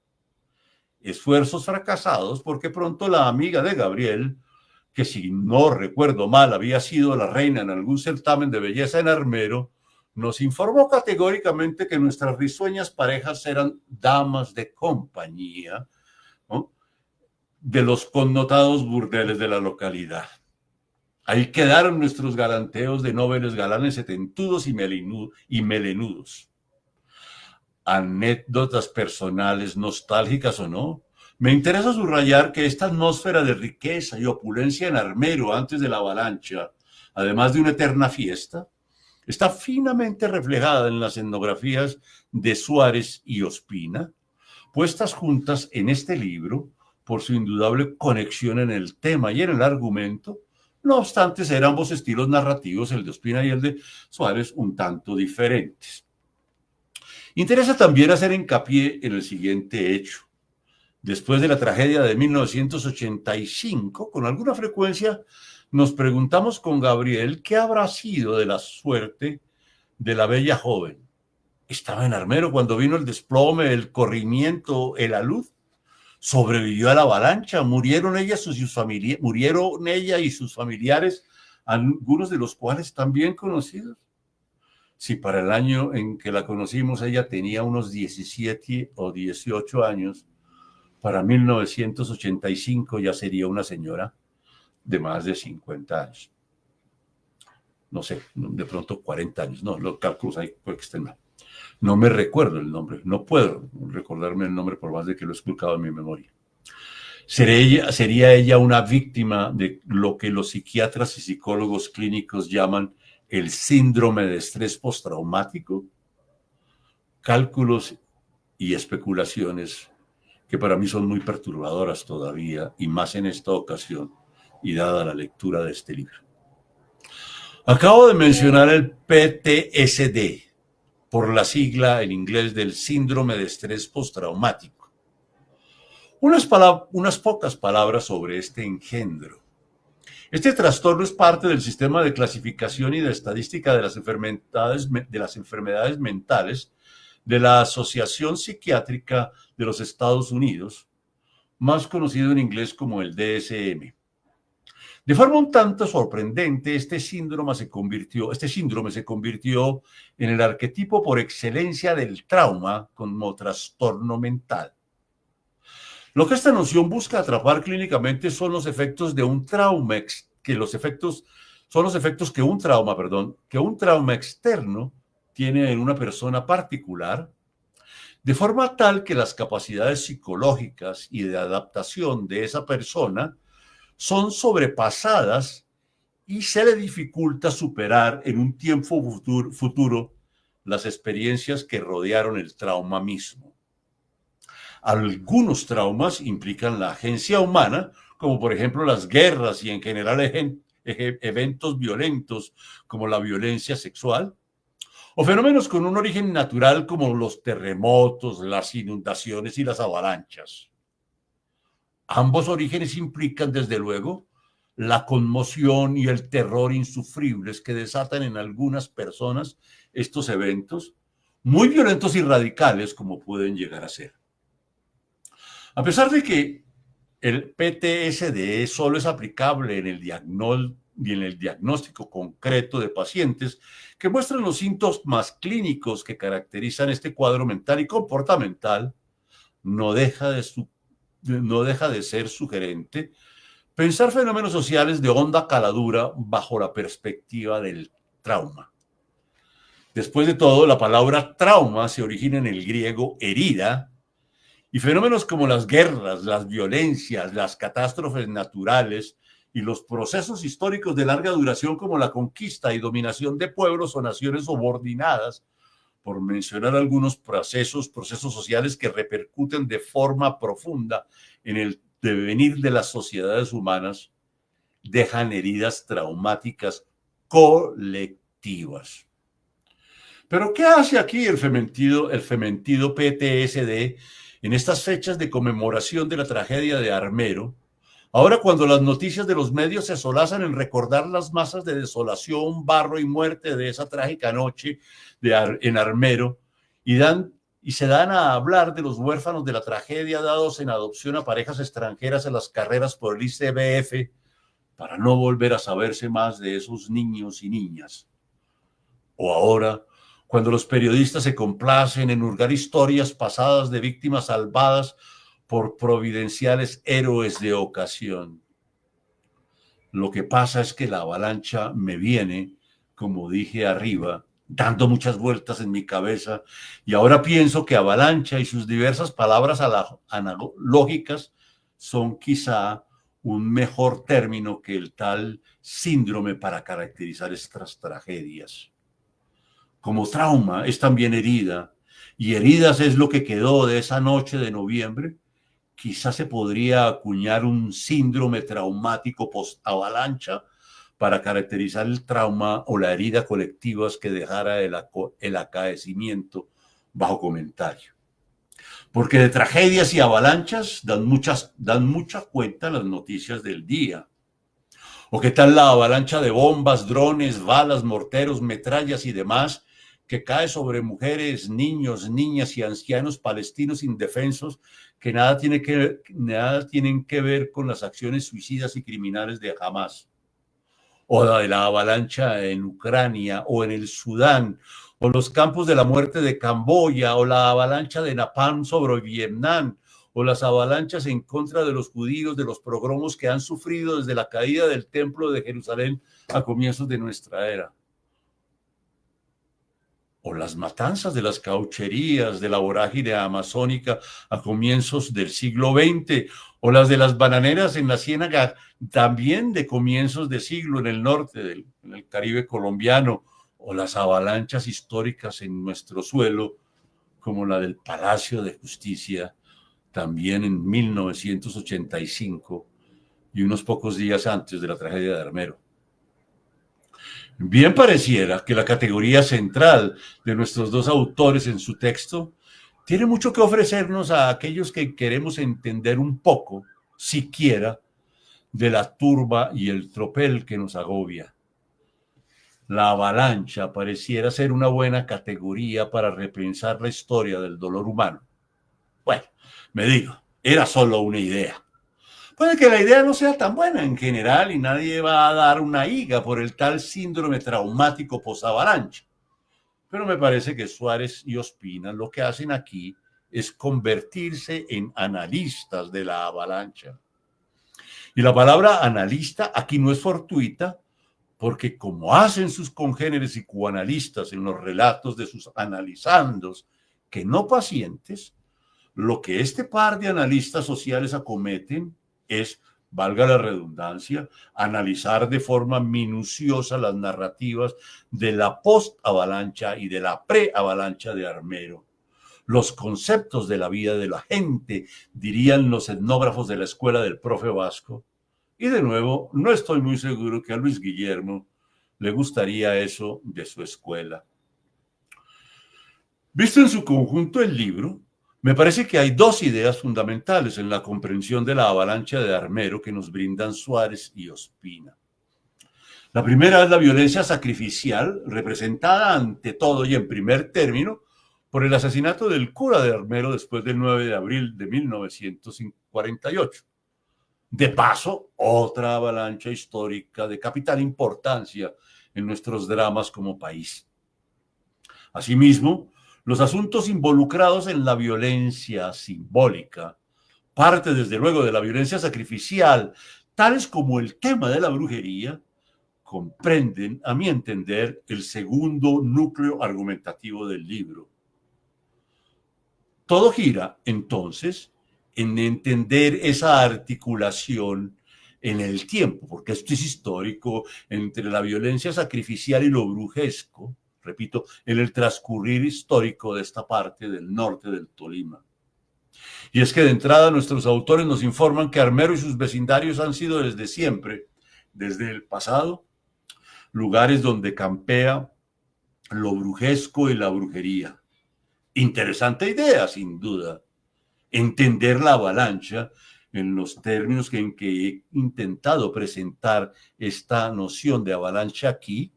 Esfuerzos fracasados porque pronto la amiga de Gabriel, que si no recuerdo mal había sido la reina en algún certamen de belleza en Armero, nos informó categóricamente que nuestras risueñas parejas eran damas de compañía, ¿no?, de los connotados burdeles de la localidad. Ahí quedaron nuestros galanteos de nobles galanes setentudos y melenudos. Anécdotas personales, nostálgicas o no, me interesa subrayar que esta atmósfera de riqueza y opulencia en Armero antes de la avalancha, además de una eterna fiesta, está finamente reflejada en las etnografías de Suárez y Ospina, puestas juntas en este libro por su indudable conexión en el tema y en el argumento. No obstante, ser ambos estilos narrativos, el de Ospina y el de Suárez, un tanto diferentes. Interesa también hacer hincapié en el siguiente hecho. Después de la tragedia de 1985, con alguna frecuencia nos preguntamos con Gabriel qué habrá sido de la suerte de la bella joven, estaba en Armero cuando vino el desplome, el corrimiento, el alud. Sobrevivió a la avalancha, murieron ella y sus familiares, algunos de los cuales están bien conocidos. Si para el año en que la conocimos ella tenía unos 17 o 18 años, para 1985 ya sería una señora de más de 50 años. No sé, de pronto 40 años, no, los cálculos ahí puede que estén mal. No me recuerdo el nombre, no puedo recordarme el nombre por más de que lo he esculcado en mi memoria. ¿Sería ella una víctima de lo que los psiquiatras y psicólogos clínicos llaman el síndrome de estrés postraumático? Cálculos y especulaciones que para mí son muy perturbadoras todavía, y más en esta ocasión, y dada la lectura de este libro. Acabo de mencionar el PTSD, por la sigla en inglés del síndrome de estrés postraumático. Unas pocas palabras sobre este engendro. Este trastorno es parte del sistema de clasificación y de estadística de las enfermedades mentales de la Asociación Psiquiátrica de los Estados Unidos, más conocido en inglés como el DSM. De forma un tanto sorprendente, este síndrome se convirtió en el arquetipo por excelencia del trauma como trastorno mental. Lo que esta noción busca atrapar clínicamente son los efectos de un trauma, que un trauma externo tiene en una persona particular, de forma tal que las capacidades psicológicas y de adaptación de esa persona son sobrepasadas y se le dificulta superar en un tiempo futuro las experiencias que rodearon el trauma mismo. Algunos traumas implican la agencia humana, como por ejemplo las guerras y en general eventos violentos como la violencia sexual, o fenómenos con un origen natural como los terremotos, las inundaciones y las avalanchas. Ambos orígenes implican, desde luego, la conmoción y el terror insufribles que desatan en algunas personas estos eventos, muy violentos y radicales como pueden llegar a ser. A pesar de que el PTSD solo es aplicable en el diagnóstico concreto de pacientes que muestran los síntomas clínicos que caracterizan este cuadro mental y comportamental, no deja de ser sugerente pensar fenómenos sociales de honda caladura bajo la perspectiva del trauma. Después de todo, la palabra trauma se origina en el griego herida, y fenómenos como las guerras, las violencias, las catástrofes naturales y los procesos históricos de larga duración como la conquista y dominación de pueblos o naciones subordinadas, por mencionar algunos procesos sociales que repercuten de forma profunda en el devenir de las sociedades humanas, dejan heridas traumáticas colectivas. Pero ¿qué hace aquí el fementido PTSD en estas fechas de conmemoración de la tragedia de Armero? Ahora, cuando las noticias de los medios se solazan en recordar las masas de desolación, barro y muerte de esa trágica noche en Armero, y se dan a hablar de los huérfanos de la tragedia dados en adopción a parejas extranjeras en las carreras por el ICBF, para no volver a saberse más de esos niños y niñas. O ahora, cuando los periodistas se complacen en hurgar historias pasadas de víctimas salvadas por providenciales héroes de ocasión. Lo que pasa es que la avalancha me viene, como dije arriba, dando muchas vueltas en mi cabeza, y ahora pienso que avalancha y sus diversas palabras analógicas son quizá un mejor término que el tal síndrome para caracterizar estas tragedias. Como trauma es también herida, y heridas es lo que quedó de esa noche de noviembre. Quizás se podría acuñar un síndrome traumático post-avalancha para caracterizar el trauma o la herida colectivas que dejara el acaecimiento bajo comentario. Porque de tragedias y avalanchas dan mucha cuenta las noticias del día. ¿O qué tal la avalancha de bombas, drones, balas, morteros, metrallas y demás que cae sobre mujeres, niños, niñas y ancianos palestinos indefensos que nada tienen que ver con las acciones suicidas y criminales de Hamas, o la de la avalancha en Ucrania o en el Sudán, o los campos de la muerte de Camboya, o la avalancha de Napalm sobre Vietnam, o las avalanchas en contra de los judíos, de los pogromos que han sufrido desde la caída del templo de Jerusalén a comienzos de nuestra era, o las matanzas de las caucherías de la vorágine amazónica a comienzos del siglo XX, o las de las bananeras en la Ciénaga también de comienzos de siglo en el norte, en el Caribe colombiano, o las avalanchas históricas en nuestro suelo, como la del Palacio de Justicia, también en 1985 y unos pocos días antes de la tragedia de Armero. Bien pareciera que la categoría central de nuestros dos autores en su texto tiene mucho que ofrecernos a aquellos que queremos entender un poco, siquiera, de la turba y el tropel que nos agobia. La avalancha pareciera ser una buena categoría para repensar la historia del dolor humano. Bueno, me digo, era solo una idea. Puede que la idea no sea tan buena en general y nadie va a dar una higa por el tal síndrome traumático post-avalancha. Pero me parece que Suárez y Ospina lo que hacen aquí es convertirse en analistas de la avalancha. Y la palabra analista aquí no es fortuita, porque como hacen sus congéneres psicoanalistas en los relatos de sus analizandos, que no pacientes, lo que este par de analistas sociales acometen es, valga la redundancia, analizar de forma minuciosa las narrativas de la post-avalancha y de la pre-avalancha de Armero. Los conceptos de la vida de la gente, dirían los etnógrafos de la escuela del profe Vasco. Y de nuevo, no estoy muy seguro que a Luis Guillermo le gustaría eso de su escuela. Visto en su conjunto el libro, me parece que hay dos ideas fundamentales en la comprensión de la avalancha de Armero que nos brindan Suárez y Ospina. La primera es la violencia sacrificial, representada ante todo y en primer término por el asesinato del cura de Armero después del 9 de abril de 1948. De paso, otra avalancha histórica de capital importancia en nuestros dramas como país. Asimismo, los asuntos involucrados en la violencia simbólica, parte desde luego de la violencia sacrificial, tales como el tema de la brujería, comprenden, a mi entender, el segundo núcleo argumentativo del libro. Todo gira, entonces, en entender esa articulación en el tiempo, porque esto es histórico, entre la violencia sacrificial y lo brujesco, repito, en el transcurrir histórico de esta parte del norte del Tolima. Y es que de entrada nuestros autores nos informan que Armero y sus vecindarios han sido desde siempre, desde el pasado, lugares donde campea lo brujesco y la brujería. Interesante idea, sin duda, entender la avalancha en los términos en que he intentado presentar esta noción de avalancha aquí,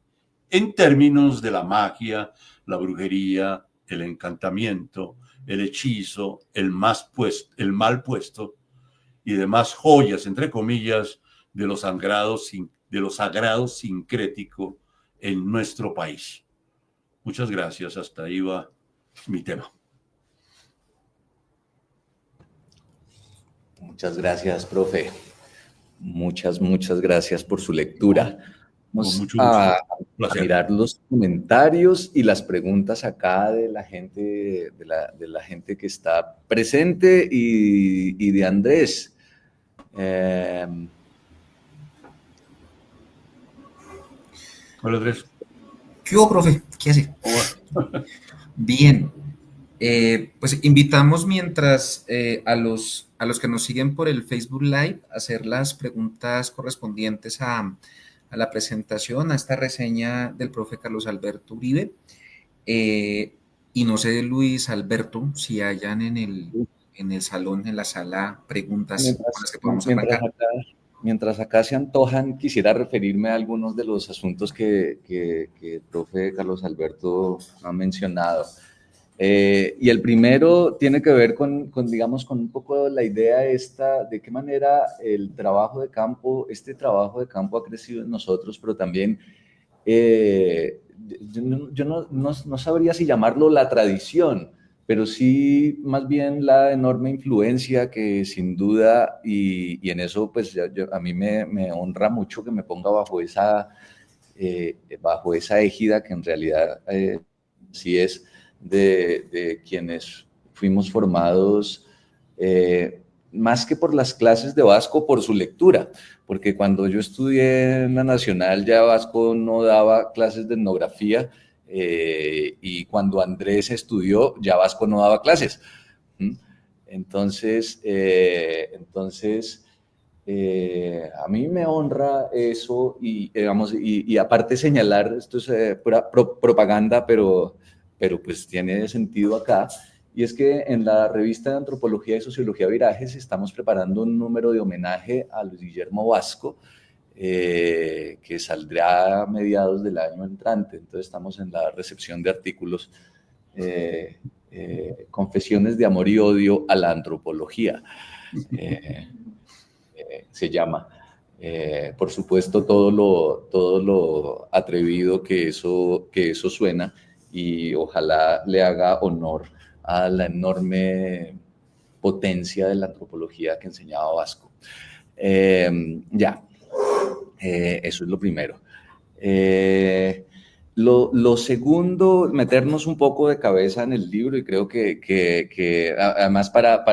en términos de la magia, la brujería, el encantamiento, el hechizo, el mal puesto y demás joyas, entre comillas, de lo sagrado sincrético en nuestro país. Muchas gracias. Hasta ahí va mi tema. Muchas gracias, profe. Muchas gracias por su lectura. Vamos a mirar los comentarios y las preguntas acá de la gente, de la gente que está presente y de Andrés. Hola, Andrés. ¿Qué hubo, profe? ¿Qué hace? Bien. Pues invitamos mientras a los que nos siguen por el Facebook Live a hacer las preguntas correspondientes a la presentación, a esta reseña del profe Carlos Alberto Uribe. Y no sé, Luis Alberto, si hayan en el salón, en la sala, preguntas con las que podamos arrancar. mientras acá se antojan, quisiera referirme a algunos de los asuntos que el profe Carlos Alberto ha mencionado. Y el primero tiene que ver digamos, con un poco la idea esta, de qué manera el trabajo de campo, este trabajo de campo ha crecido en nosotros, pero también yo no sabría si llamarlo la tradición, pero sí más bien la enorme influencia que sin duda, y en eso pues a mí me honra mucho que me ponga bajo esa égida que en realidad sí es de quienes fuimos formados más que por las clases de Vasco, por su lectura, porque cuando yo estudié en la Nacional ya Vasco no daba clases de etnografía, y cuando Andrés estudió ya Vasco no daba clases. Entonces, a mí me honra eso y aparte señalar, esto es pura propaganda, pero pues tiene sentido acá, y es que en la revista de Antropología y Sociología Virajes estamos preparando un número de homenaje a Luis Guillermo Vasco, que saldrá a mediados del año entrante. Entonces estamos en la recepción de artículos, Confesiones de amor y odio a la antropología, se llama. Por supuesto, todo lo atrevido que eso suena, y ojalá le haga honor a la enorme potencia de la antropología que enseñaba Vasco. Eso es lo primero. Lo segundo, meternos un poco de cabeza en el libro, y creo que además para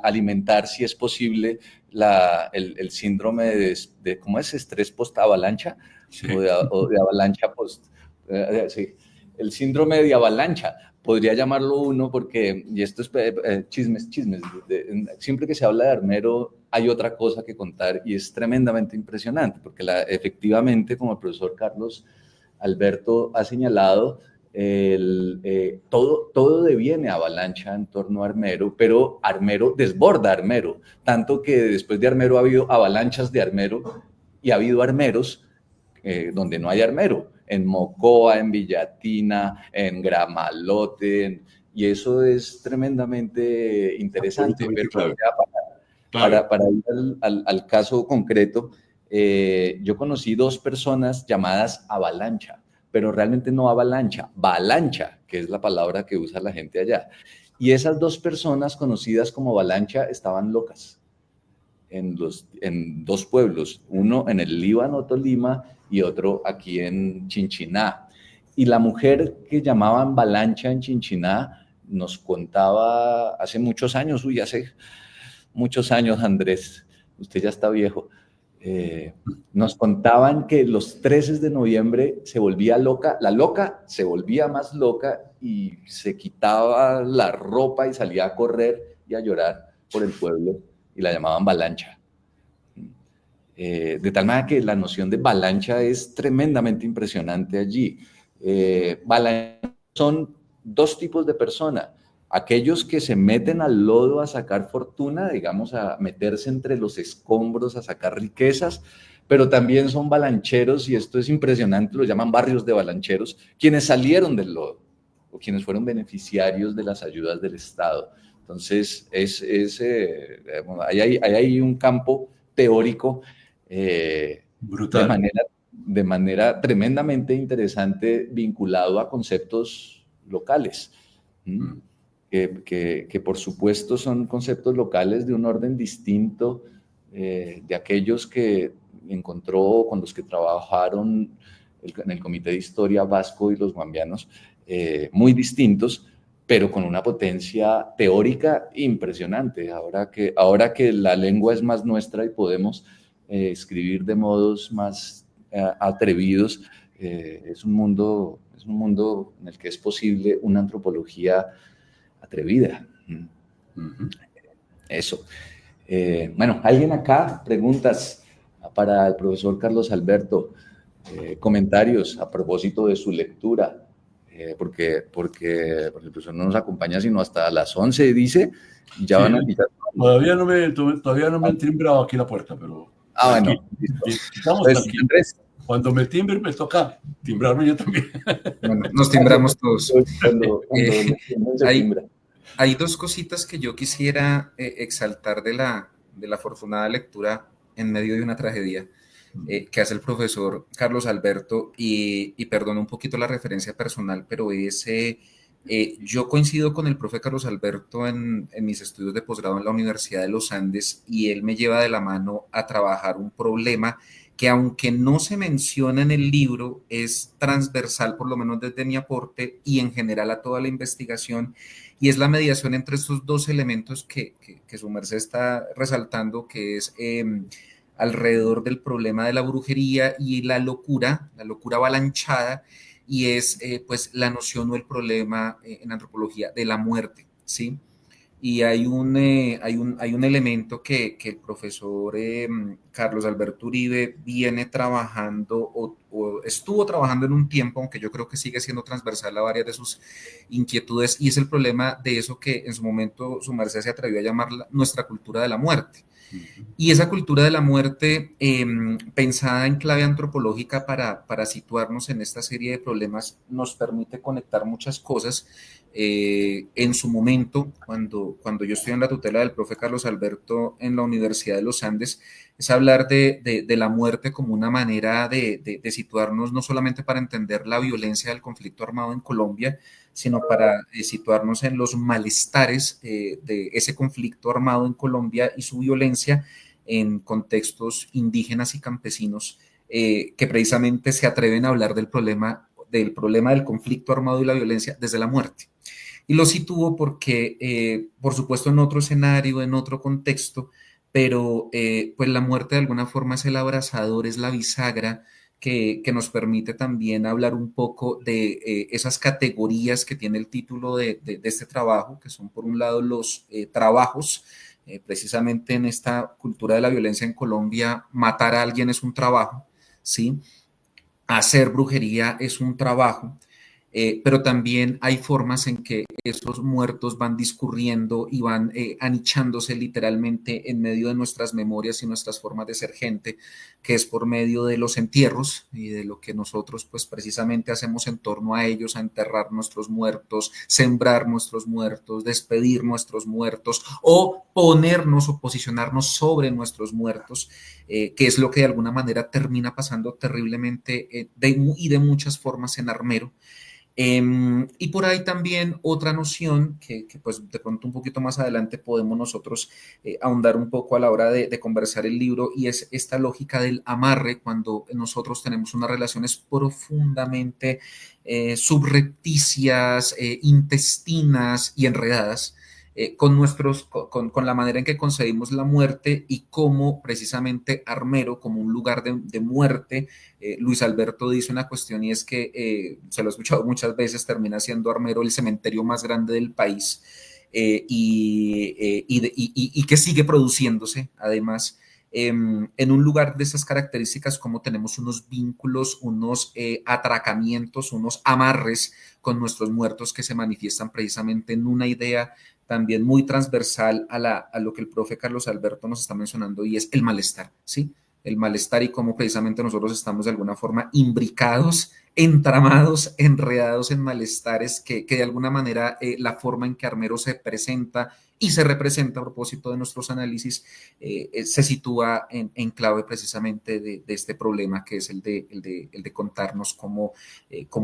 alimentar, si es posible, el síndrome de ¿cómo es? Estrés post-avalancha, sí. o de avalancha post... sí, el síndrome de avalancha, podría llamarlo uno, porque, y esto es chismes, siempre que se habla de Armero hay otra cosa que contar, y es tremendamente impresionante, porque efectivamente, como el profesor Carlos Alberto ha señalado, todo deviene avalancha en torno a Armero, pero Armero desborda Armero, tanto que después de Armero ha habido avalanchas de Armero, y ha habido armeros donde no hay Armero, en Mocoa, en Villatina, en Gramalote, y eso es tremendamente interesante. Pero claro. Para ir al caso concreto, yo conocí dos personas llamadas Avalancha, pero realmente no Avalancha, Balancha, que es la palabra que usa la gente allá. Y esas dos personas conocidas como Balancha estaban locas en dos pueblos, uno en el Líbano, Tolima, y otro aquí en Chinchiná. Y la mujer que llamaban Balancha en Chinchiná nos contaba hace muchos años, hace muchos años, Andrés, usted ya está viejo, nos contaban que los 13 de noviembre se volvía loca, la loca se volvía más loca y se quitaba la ropa y salía a correr y a llorar por el pueblo, y la llamaban Balancha. De tal manera que la noción de Balancha es tremendamente impresionante allí. Balancha son dos tipos de personas: aquellos que se meten al lodo a sacar fortuna, digamos, a meterse entre los escombros, a sacar riquezas, pero también son balancheros, y esto es impresionante, lo llaman barrios de balancheros, quienes salieron del lodo o quienes fueron beneficiarios de las ayudas del Estado. Entonces, hay ahí un campo teórico brutal, de manera tremendamente interesante, vinculado a conceptos locales. Que por supuesto son conceptos locales de un orden distinto de aquellos que encontró con los que trabajaron en el Comité de Historia Vasco y los guambianos, muy distintos, pero con una potencia teórica impresionante. Ahora que la lengua es más nuestra y podemos escribir de modos más atrevidos, es un mundo en el que es posible una antropología atrevida. Eso. Bueno, ¿alguien acá? Preguntas para el profesor Carlos Alberto, comentarios a propósito de su lectura, porque el profesor no nos acompaña sino hasta las 11, dice, y ya van a empezar Todavía no me han timbrado aquí la puerta, pero bueno. Estamos Pues, tranquilos. Andrés. Cuando me timbre me toca timbrarme yo también. Bueno, nos timbramos todos. Cuando se timbra. Hay dos cositas que yo quisiera exaltar de la afortunada lectura en medio de una tragedia que hace el profesor Carlos Alberto, y perdón un poquito la referencia personal, pero yo coincido con el profe Carlos Alberto en mis estudios de posgrado en la Universidad de los Andes, y él me lleva de la mano a trabajar un problema que, aunque no se menciona en el libro, es transversal, por lo menos desde mi aporte y en general a toda la investigación, y es la mediación entre estos dos elementos que su merced está resaltando, que es alrededor del problema de la brujería y la locura avalanchada, y es pues la noción o el problema en antropología de la muerte, ¿sí? Y hay un elemento que el profesor Carlos Alberto Uribe viene trabajando o estuvo trabajando en un tiempo, aunque yo creo que sigue siendo transversal a varias de sus inquietudes, y es el problema de eso que en su momento su merced se atrevió a llamar nuestra cultura de la muerte. Y esa cultura de la muerte, pensada en clave antropológica para situarnos en esta serie de problemas, nos permite conectar muchas cosas. En su momento, cuando yo estoy en la tutela del profe Carlos Alberto en la Universidad de los Andes, es hablar de la muerte como una manera de situarnos, no solamente para entender la violencia del conflicto armado en Colombia, sino para situarnos en los malestares de ese conflicto armado en Colombia y su violencia en contextos indígenas y campesinos, que precisamente se atreven a hablar del problema del conflicto armado y la violencia desde la muerte. Y lo sitúo porque, por supuesto, en otro escenario, en otro contexto, pero pues la muerte de alguna forma es el abrazador, es la bisagra que nos permite también hablar un poco de esas categorías que tiene el título de este trabajo, que son por un lado los trabajos. Precisamente en esta cultura de la violencia en Colombia, matar a alguien es un trabajo, ¿sí? Hacer brujería es un trabajo. Pero también hay formas en que esos muertos van discurriendo y van anichándose literalmente en medio de nuestras memorias y nuestras formas de ser gente, que es por medio de los entierros y de lo que nosotros pues precisamente hacemos en torno a ellos, a enterrar nuestros muertos, sembrar nuestros muertos, despedir nuestros muertos o ponernos o posicionarnos sobre nuestros muertos, que es lo que de alguna manera termina pasando terriblemente y de muchas formas en Armero. Y por ahí también otra noción que pues de pronto un poquito más adelante podemos nosotros ahondar un poco a la hora de conversar el libro, y es esta lógica del amarre cuando nosotros tenemos unas relaciones profundamente subrepticias, intestinas y enredadas con la manera en que concebimos la muerte y cómo precisamente Armero como un lugar de muerte. Luis Alberto dice una cuestión, y es que se lo he escuchado muchas veces, termina siendo Armero el cementerio más grande del país, y que sigue produciéndose además en un lugar de esas características, como tenemos unos vínculos, unos atracamientos, unos amarres con nuestros muertos que se manifiestan precisamente en una idea también muy transversal a lo que el profe Carlos Alberto nos está mencionando, y es el malestar, ¿sí? El malestar y cómo precisamente nosotros estamos de alguna forma imbricados, entramados, enredados en malestares que de alguna manera la forma en que Armero se presenta y se representa a propósito de nuestros análisis se sitúa en clave precisamente de este problema, que es el de contarnos cómo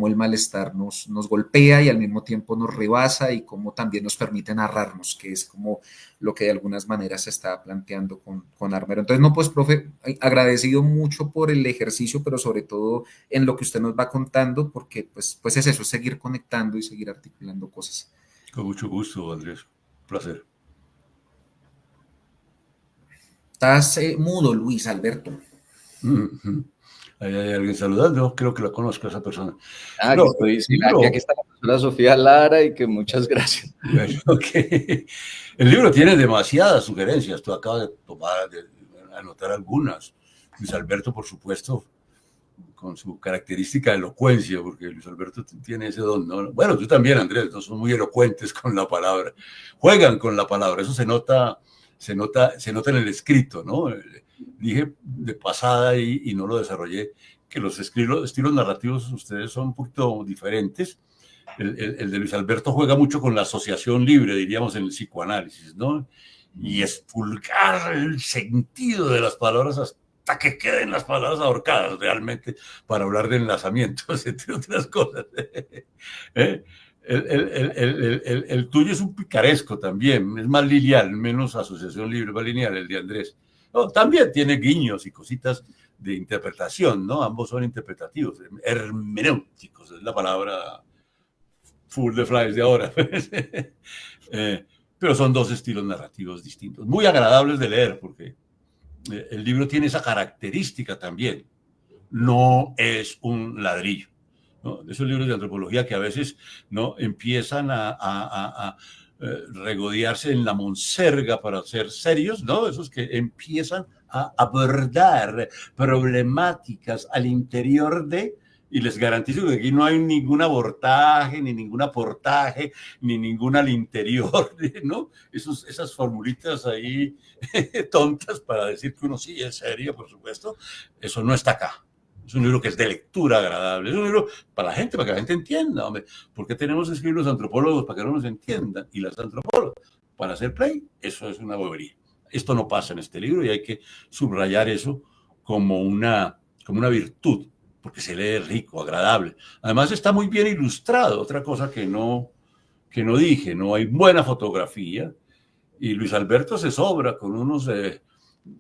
el malestar nos golpea y al mismo tiempo nos rebasa, y cómo también nos permite narrarnos, que es como lo que de algunas maneras se está planteando con Armero. Entonces, no, pues, profe, agradecido mucho por el ejercicio, pero sobre todo en lo que usted nos va contando, porque pues es eso, es seguir conectando y seguir articulando cosas. Con mucho gusto, Andrés. Un placer. Estás mudo, Luis Alberto. Ahí hay alguien saludando, creo que la conozco a esa persona. No, aquí está la profesora Sofía Lara, y que muchas gracias. Bueno, okay. El libro tiene demasiadas sugerencias, tú acabas de anotar algunas. Luis Alberto, por supuesto, con su característica elocuencia, porque Luis Alberto tiene ese don, ¿no? Bueno, tú también, Andrés, no son muy elocuentes con la palabra, juegan con la palabra, eso se nota se nota en el escrito, ¿no? Dije de pasada y no lo desarrollé, que los estilos narrativos ustedes son un poquito diferentes. El de Luis Alberto juega mucho con la asociación libre, diríamos, en el psicoanálisis, ¿no? Y expulgar el sentido de las palabras hasta que queden las palabras ahorcadas realmente para hablar de enlazamientos, entre otras cosas. El tuyo es un picaresco también, es más lineal, menos asociación libre, más lineal el de Andrés. No, también tiene guiños y cositas de interpretación, ¿no? Ambos son interpretativos, hermenéuticos, es la palabra full de flies de ahora. Pero son dos estilos narrativos distintos, muy agradables de leer, porque el libro tiene esa característica también. No es un ladrillo, ¿no? Esos libros de antropología que a veces, ¿no?, empiezan a regodearse en la monserga para ser serios, ¿no? Esos que empiezan a abordar problemáticas al interior de, y les garantizo que aquí no hay ningún abortaje, ni ningún aportaje, ni ningún al interior, ¿no? Esas formulitas ahí tontas para decir que uno sí es serio, por supuesto, eso no está acá. Es un libro que es de lectura agradable, es un libro para la gente, para que la gente entienda, hombre. ¿Por qué tenemos que escribir los antropólogos para que no nos entiendan? Y las antropólogas para hacer play, eso es una bobería. Esto no pasa en este libro y hay que subrayar eso como una virtud, porque se lee rico, agradable. Además está muy bien ilustrado, otra cosa que no dije, no hay buena fotografía, y Luis Alberto se sobra con unos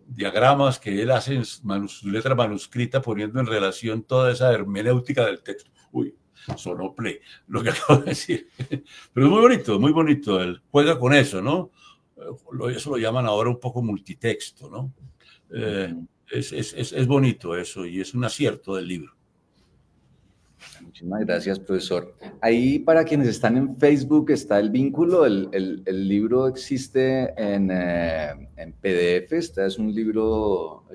diagramas que él hace en su letra manuscrita, poniendo en relación toda esa hermenéutica del texto. Uy, sonó play, lo que acabo de decir. Pero es muy bonito, él juega con eso, ¿no? Eso lo llaman ahora un poco multitexto, ¿no? Es bonito eso y es un acierto del libro. Muchísimas gracias, profesor. Ahí, para quienes están en Facebook, está el vínculo. El libro existe en PDF. Este es un libro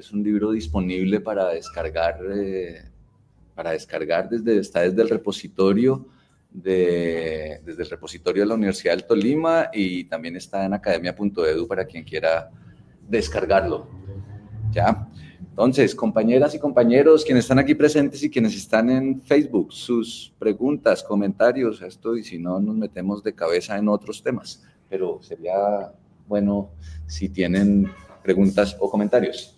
disponible para descargar está desde el repositorio de la Universidad del Tolima, y también está en academia.edu para quien quiera descargarlo. ¿Ya? Entonces, compañeras y compañeros, quienes están aquí presentes y quienes están en Facebook, sus preguntas, comentarios, esto, y si no, nos metemos de cabeza en otros temas, pero sería bueno si tienen preguntas o comentarios.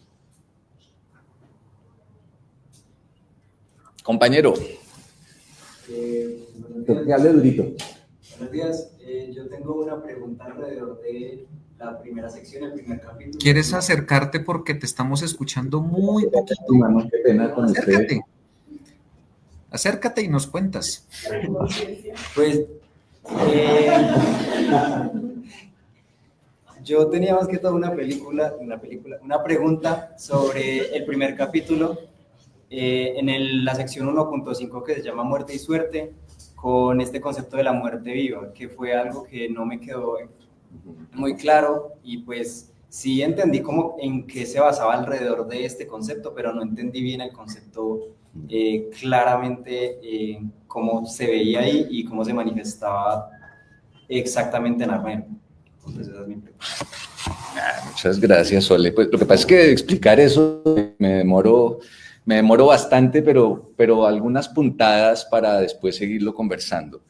Compañero. Que hable durito. Buenos días, yo tengo una pregunta alrededor de la primera sección, el primer capítulo. ¿Quieres acercarte porque te estamos escuchando muy poquito? Qué pena con Acércate. Acércate y nos cuentas. Pues yo tenía más que todo una pregunta sobre el primer capítulo en la sección 1.5 que se llama Muerte y Suerte, con este concepto de la muerte viva, que fue algo que no me quedó muy claro, y pues sí entendí como en qué se basaba alrededor de este concepto, pero no entendí bien el concepto claramente, cómo se veía ahí y cómo se manifestaba exactamente en Armero. Entonces esa es mi pregunta. Muchas gracias, Sole. Pues lo que pasa es que explicar eso me demoro bastante, pero algunas puntadas para después seguirlo conversando.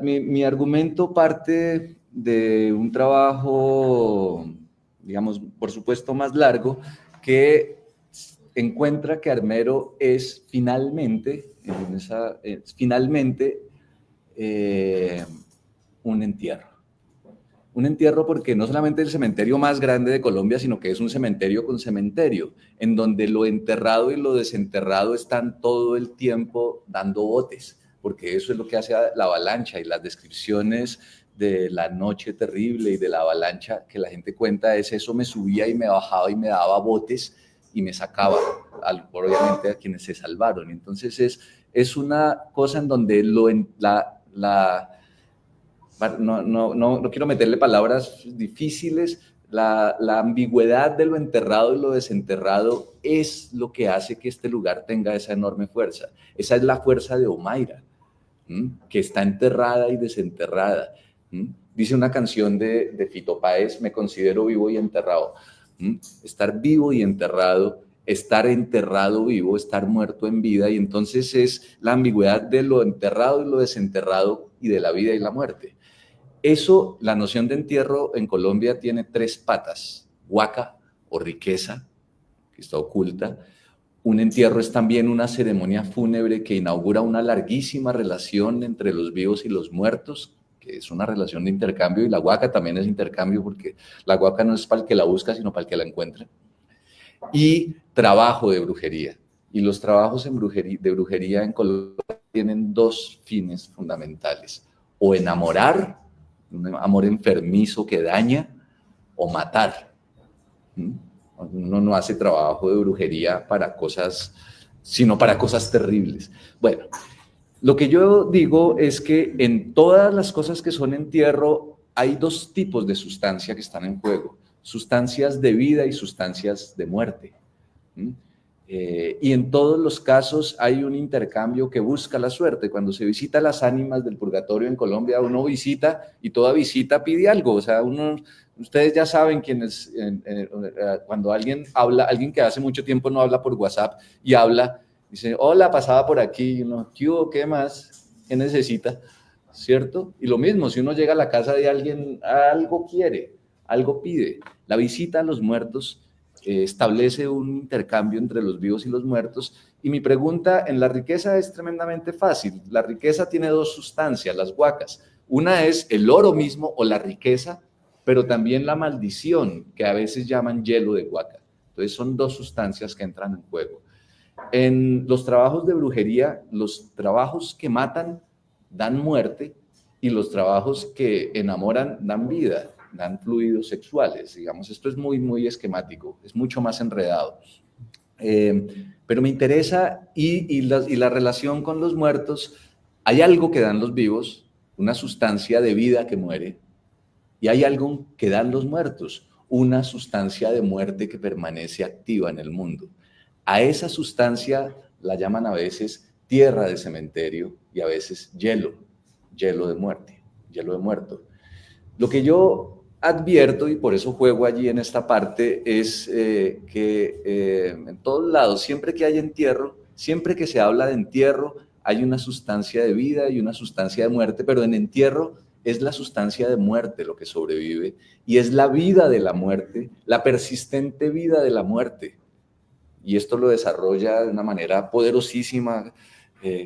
Mi argumento parte de un trabajo, digamos, por supuesto más largo, que encuentra que Armero es finalmente un entierro. Un entierro porque no solamente es el cementerio más grande de Colombia, sino que es un cementerio con cementerio, en donde lo enterrado y lo desenterrado están todo el tiempo dando botes, porque eso es lo que hace la avalancha, y las descripciones de la noche terrible y de la avalancha que la gente cuenta es eso: me subía y me bajaba y me daba botes y me sacaba, obviamente, a quienes se salvaron. Entonces es una cosa en donde no quiero meterle palabras difíciles, la ambigüedad de lo enterrado y lo desenterrado es lo que hace que este lugar tenga esa enorme fuerza. Esa es la fuerza de Omaira, que está enterrada y desenterrada. Dice una canción de Fito Páez, me considero vivo y enterrado. Estar vivo y enterrado, estar enterrado vivo, estar muerto en vida, y entonces es la ambigüedad de lo enterrado y lo desenterrado y de la vida y la muerte. Eso, la noción de entierro en Colombia tiene 3 patas: huaca o riqueza, que está oculta. Un entierro es también una ceremonia fúnebre que inaugura una larguísima relación entre los vivos y los muertos, que es una relación de intercambio, y la huaca también es intercambio, porque la huaca no es para el que la busca, sino para el que la encuentra. Y trabajo de brujería. Y los trabajos de brujería en Colombia tienen 2 fines fundamentales: o enamorar, un amor enfermizo que daña, o matar. Uno no hace trabajo de brujería para cosas, sino para cosas terribles. Bueno, lo que yo digo es que en todas las cosas que son entierro hay 2 tipos de sustancia que están en juego: sustancias de vida y sustancias de muerte. Y en todos los casos hay un intercambio que busca la suerte. Cuando se visita las ánimas del purgatorio en Colombia, uno visita y toda visita pide algo. O sea, ustedes ya saben quiénes, cuando alguien habla, alguien que hace mucho tiempo no habla por WhatsApp y habla, dice, hola, pasaba por aquí, y uno, ¿qué hubo? ¿Qué más? ¿Qué necesita? ¿Cierto? Y lo mismo, si uno llega a la casa de alguien, algo quiere, algo pide. La visita a los muertos establece un intercambio entre los vivos y los muertos. Y mi pregunta en la riqueza es tremendamente fácil. La riqueza tiene 2 sustancias, las huacas. Una es el oro mismo o la riqueza, pero también la maldición, que a veces llaman hielo de huaca. Entonces son 2 sustancias que entran en juego. En los trabajos de brujería, los trabajos que matan dan muerte, y los trabajos que enamoran dan vida, dan fluidos sexuales. Digamos, esto es muy, muy esquemático, es mucho más enredado. Pero me interesa, y la relación con los muertos. Hay algo que dan los vivos, una sustancia de vida que muere, y hay algo que dan los muertos, una sustancia de muerte que permanece activa en el mundo. A esa sustancia la llaman a veces tierra de cementerio y a veces hielo de muerte, hielo de muerto. Lo que yo advierto, y por eso juego allí en esta parte, es que en todos lados, siempre que hay entierro, siempre que se habla de entierro, hay una sustancia de vida y una sustancia de muerte, pero en entierro es la sustancia de muerte lo que sobrevive, y es la vida de la muerte, la persistente vida de la muerte. Y esto lo desarrolla de una manera poderosísima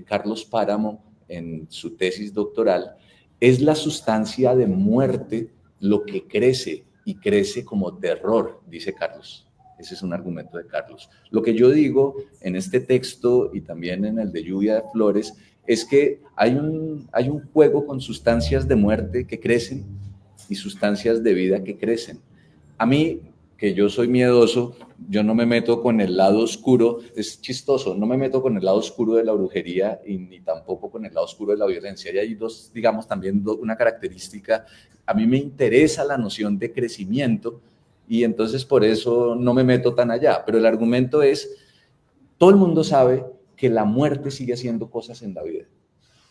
Carlos Páramo en su tesis doctoral. Es la sustancia de muerte lo que crece, y crece como terror, dice Carlos. Ese es un argumento de Carlos. Lo que yo digo en este texto y también en el de Lluvia de Flores es que hay un juego con sustancias de muerte que crecen y sustancias de vida que crecen. A mí, que yo soy miedoso, yo no me meto con el lado oscuro, es chistoso, no me meto con el lado oscuro de la brujería y ni tampoco con el lado oscuro de la violencia. Y hay digamos, también una característica. A mí me interesa la noción de crecimiento, y entonces por eso no me meto tan allá. Pero el argumento es, todo el mundo sabe que la muerte sigue haciendo cosas en la vida.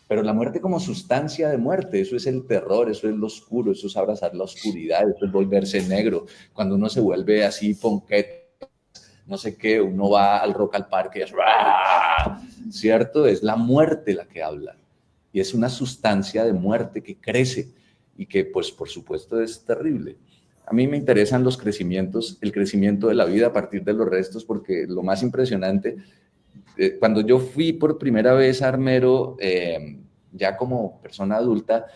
Pero la muerte como sustancia de muerte, eso es el terror, eso es lo oscuro, eso es abrazar la oscuridad, eso es volverse negro. Cuando uno se vuelve así, ponquete, no sé qué, uno va al Rock al Parque y es ¡ah! ¿Cierto? Es la muerte la que habla. Y es una sustancia de muerte que crece y que, pues, por supuesto, es terrible. A mí me interesan los crecimientos, el crecimiento de la vida a partir de los restos, porque lo más impresionante, cuando yo fui por primera vez a Armero, ya como persona adulta,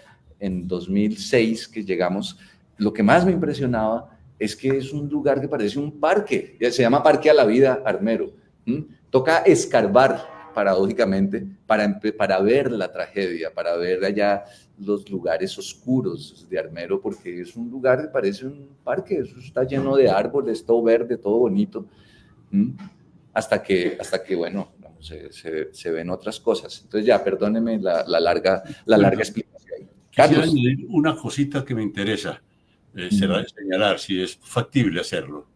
en 2006 que llegamos, lo que más me impresionaba es que es un lugar que parece un parque, se llama Parque a la Vida Armero. Toca escarbar, paradójicamente, para ver la tragedia, para ver allá los lugares oscuros de Armero, porque es un lugar que parece un parque, eso está lleno de árboles, todo verde, todo bonito, hasta que bueno, se ven otras cosas. Entonces ya, perdóneme la larga explicación. Quisiera añadir una cosita que me interesa, será señalar si es factible hacerlo.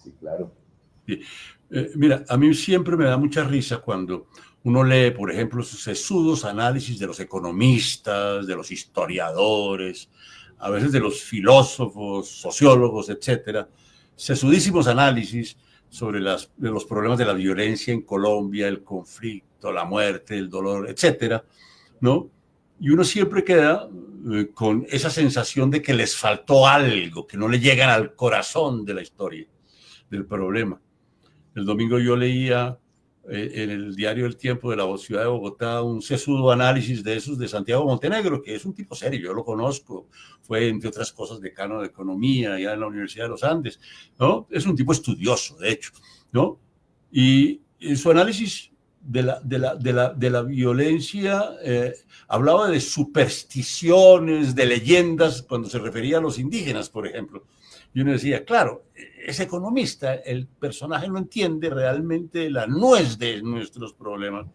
Sí, claro. Sí. Mira, a mí siempre me da mucha risa cuando Uno lee, por ejemplo, sus sesudos análisis de los economistas, de los historiadores, a veces de los filósofos, sociólogos, etcétera, sesudísimos análisis sobre de los problemas de la violencia en Colombia, el conflicto, la muerte, el dolor, etcétera, ¿no? Y uno siempre queda con esa sensación de que les faltó algo, que no le llegan al corazón de la historia, del problema. El domingo yo leía en el diario El Tiempo de la ciudad de Bogotá un sesudo análisis de esos de Santiago Montenegro, que es un tipo serio, yo lo conozco, fue entre otras cosas decano de economía allá en la Universidad de los Andes, ¿no? Es un tipo estudioso, de hecho, ¿no? Y su análisis de la violencia hablaba de supersticiones, de leyendas, cuando se refería a los indígenas, por ejemplo. Y uno decía, claro, es economista, el personaje no entiende realmente la nuez de nuestros problemas.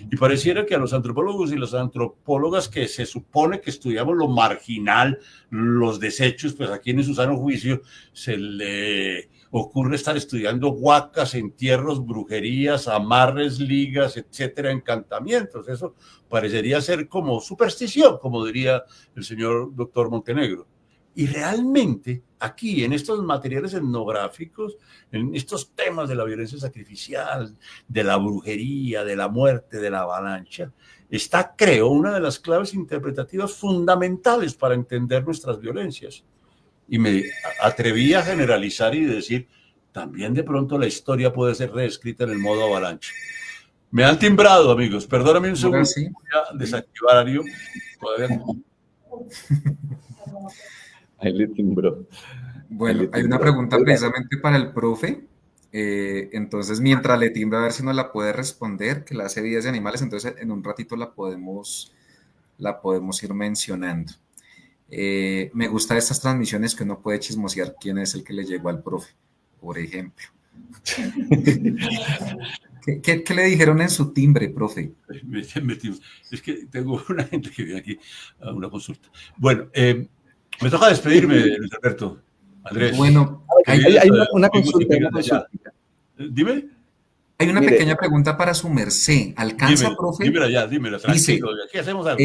Y pareciera que a los antropólogos y las antropólogas que se supone que estudiamos lo marginal, los desechos, pues aquí en su sano juicio se le ocurre estar estudiando huacas, entierros, brujerías, amarres, ligas, etcétera, encantamientos. Eso parecería ser como superstición, como diría el señor doctor Montenegro. Y realmente aquí, en estos materiales etnográficos, en estos temas de la violencia sacrificial, de la brujería, de la muerte, de la avalancha, está, creo, una de las claves interpretativas fundamentales para entender nuestras violencias. Y me atreví a generalizar y decir, también de pronto la historia puede ser reescrita en el modo avalancha. Me han timbrado, amigos. Perdóname un segundo. Sí. Voy a desactivar, Ario. Todavía no. Ahí le timbró. Bueno, hay una pregunta precisamente para el profe. Entonces, mientras le timbra, a ver si nos la puede responder, que la hace Vidas de Animales. Entonces, en un ratito la podemos ir mencionando. Me gustan estas transmisiones que uno puede chismosear quién es el que le llegó al profe, por ejemplo. ¿Qué le dijeron en su timbre, profe? Es que tengo una gente que viene aquí a una consulta. Bueno, me toca despedirme, Luis Alberto. Andrés. Bueno, hay una consulta. Dime. Hay una pequeña pregunta para su merced. ¿Alcanza, profe? Dímela ya, tranquilo. Aquí hacemos algo.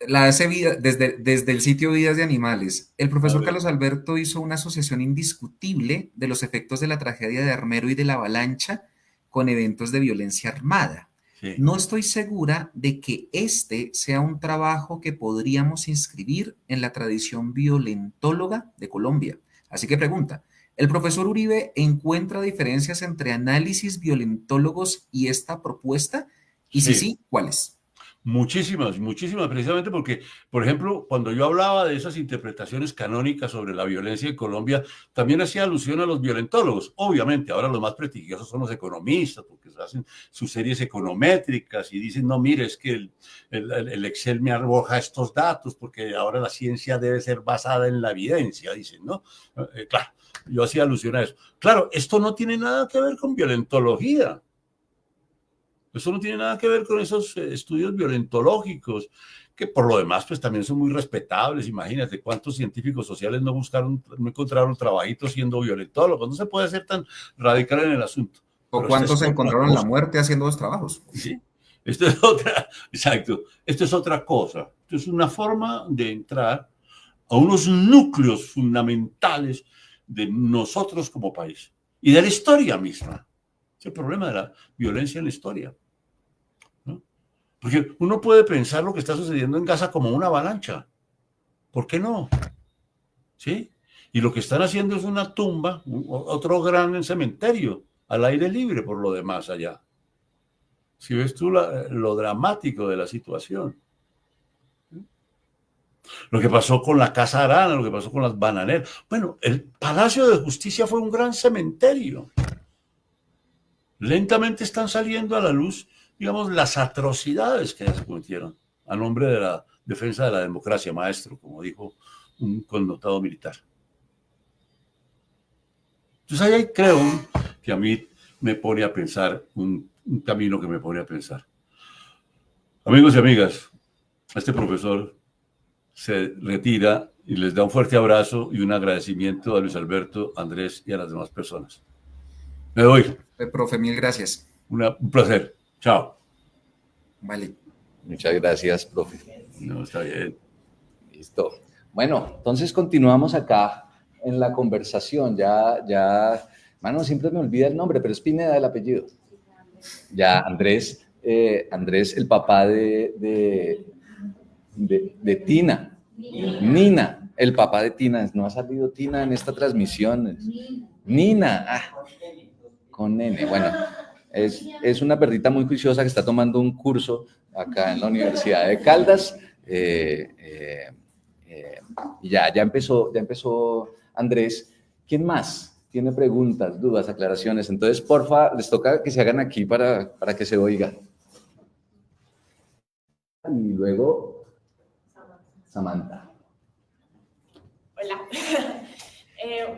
La hace desde el sitio Vidas de Animales. El profesor Carlos Alberto hizo una asociación indiscutible de los efectos de la tragedia de Armero y de la avalancha con eventos de violencia armada. Sí. No estoy segura de que este sea un trabajo que podríamos inscribir en la tradición violentóloga de Colombia. Así que pregunta, ¿el profesor Uribe encuentra diferencias entre análisis violentólogos y esta propuesta? Y si sí, ¿cuáles? Muchísimas, precisamente porque, por ejemplo, cuando yo hablaba de esas interpretaciones canónicas sobre la violencia en Colombia, también hacía alusión a los violentólogos. Obviamente, ahora los más prestigiosos son los economistas, porque hacen sus series econométricas y dicen, no, mire, es que el Excel me arroja estos datos, porque ahora la ciencia debe ser basada en la evidencia, dicen, ¿no? Claro, yo hacía alusión a eso. Claro, esto no tiene nada que ver con violentología. Eso no tiene nada que ver con esos estudios violentológicos, que por lo demás pues también son muy respetables. Imagínate cuántos científicos sociales no encontraron trabajito siendo violentólogos. No se puede ser tan radical en el asunto. ¿O cuántos encontraron la muerte haciendo los trabajos? Sí, esto es otra, exacto. Esto es otra cosa. Esto es una forma de entrar a unos núcleos fundamentales de nosotros como país y de la historia misma. Es el problema de la violencia en la historia. Porque uno puede pensar lo que está sucediendo en Gaza como una avalancha. ¿Por qué no? ¿Sí? Y lo que están haciendo es una tumba, otro gran cementerio, al aire libre por lo demás allá. Si ves tú lo dramático de la situación. Lo que pasó con la Casa Arana, lo que pasó con las bananeras. Bueno, el Palacio de Justicia fue un gran cementerio. Lentamente están saliendo a la luz, digamos, las atrocidades que se cometieron a nombre de la defensa de la democracia, maestro, como dijo un connotado militar. Entonces ahí creo que a mí me pone a pensar, un camino que me pone a pensar. Amigos y amigas, este profesor se retira y les da un fuerte abrazo y un agradecimiento a Luis Alberto, Andrés y a las demás personas. Me voy. Profe, mil gracias. Un placer. Chao. Vale. Muchas gracias, profe. No, está bien. Listo. Bueno, entonces continuamos acá en la conversación. Mano, siempre me olvida el nombre, pero es Pineda el apellido. Ya, Andrés, el papá de Tina. Nina, el papá de Tina. No ha salido Tina en esta transmisión. Nina, con nene. Bueno, es una perrita muy juiciosa que está tomando un curso acá en la Universidad de Caldas. Y ya empezó Andrés. ¿Quién más tiene preguntas, dudas, aclaraciones? Entonces, porfa, les toca que se hagan aquí para que se oiga. Y luego, Samantha. Hola.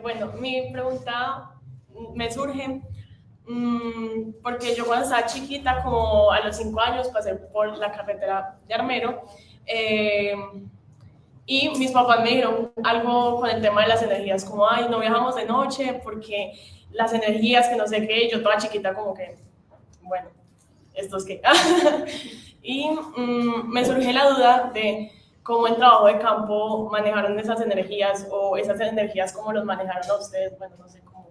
Bueno, mi pregunta me surge porque yo cuando estaba chiquita, como a los 5 años, pasé por la carretera de Armero y mis papás me dijeron algo con el tema de las energías, como, ay, no viajamos de noche porque las energías, que no sé qué, yo toda chiquita como que, bueno, ¿esto es qué? Y me surge la duda de cómo en trabajo de campo manejaron esas energías, o esas energías cómo los manejaron a ustedes, bueno, no sé, cómo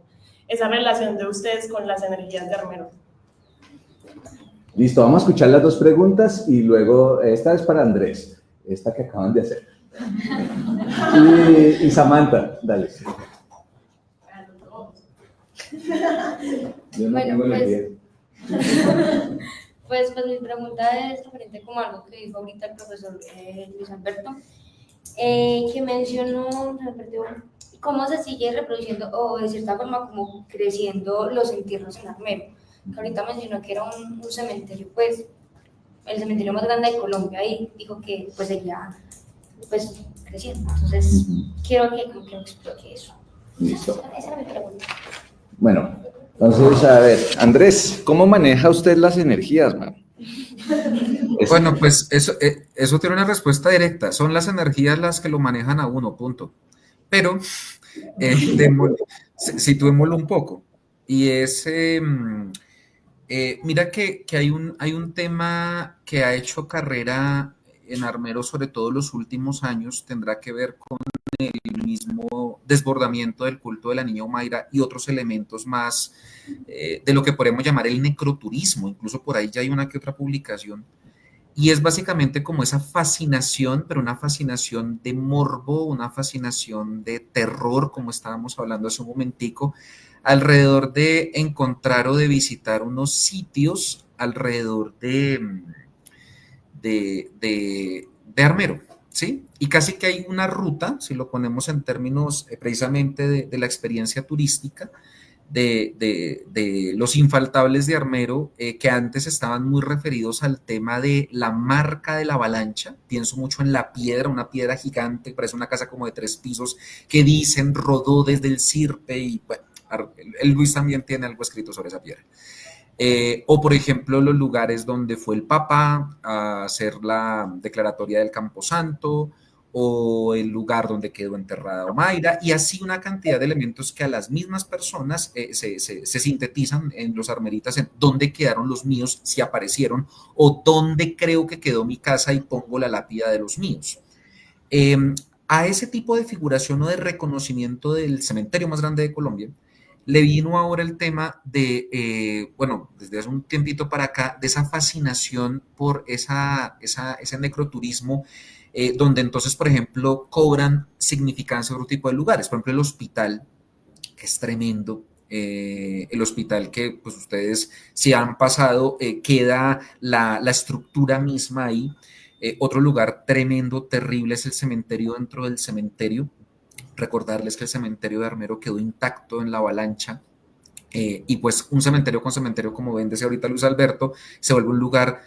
esa relación de ustedes con las energías de Armero. Listo, vamos a escuchar las dos preguntas y luego, esta es para Andrés, esta que acaban de hacer. Y Samantha, dale. Yo no Bueno, tengo la idea. Pues mi pregunta es referente como algo que dijo ahorita el profesor Luis Alberto, que mencionó, cómo se sigue reproduciendo o de cierta forma como creciendo los entierros en Armero, que ahorita mencionó que era un cementerio, pues el cementerio más grande de Colombia, y dijo que pues seguía pues creciendo. Entonces quiero que como que me explique eso. Listo. Esa era mi pregunta. Bueno, entonces, a ver, Andrés, ¿cómo maneja usted las energías, man? Bueno, pues eso tiene una respuesta directa. Son las energías las que lo manejan a uno, punto. Pero situémoslo un poco. Y es, mira que hay un tema que ha hecho carrera en Armero, sobre todo los últimos años, tendrá que ver con el mismo desbordamiento del culto de la niña Omaira y otros elementos más de lo que podemos llamar el necroturismo. Incluso por ahí ya hay una que otra publicación. Y es básicamente como esa fascinación, pero una fascinación de morbo, una fascinación de terror, como estábamos hablando hace un momentico, alrededor de encontrar o de visitar unos sitios alrededor de Armero, ¿sí? Y casi que hay una ruta, si lo ponemos en términos precisamente de la experiencia turística, de los infaltables de Armero, que antes estaban muy referidos al tema de la marca de la avalancha. Pienso mucho en la piedra, una piedra gigante, parece una casa como de 3 pisos, que dicen rodó desde el Sirpe, y bueno, el Luis también tiene algo escrito sobre esa piedra. O por ejemplo los lugares donde fue el Papa a hacer la declaratoria del Camposanto, o el lugar donde quedó enterrada Omaira, y así una cantidad de elementos que a las mismas personas se sintetizan en los armeritas, en dónde quedaron los míos, si aparecieron, o dónde creo que quedó mi casa y pongo la lápida de los míos. A ese tipo de figuración o de reconocimiento del cementerio más grande de Colombia, le vino ahora el tema de, bueno, desde hace un tiempito para acá, de esa fascinación por ese necroturismo, donde entonces, por ejemplo, cobran significancia otro tipo de lugares. Por ejemplo, el hospital, que es tremendo, el hospital que pues ustedes si han pasado, queda la estructura misma ahí. Otro lugar tremendo, terrible, es el cementerio dentro del cementerio. Recordarles que el cementerio de Armero quedó intacto en la avalancha, y pues un cementerio con cementerio, como ven desde ahorita Luis Alberto, se vuelve un lugar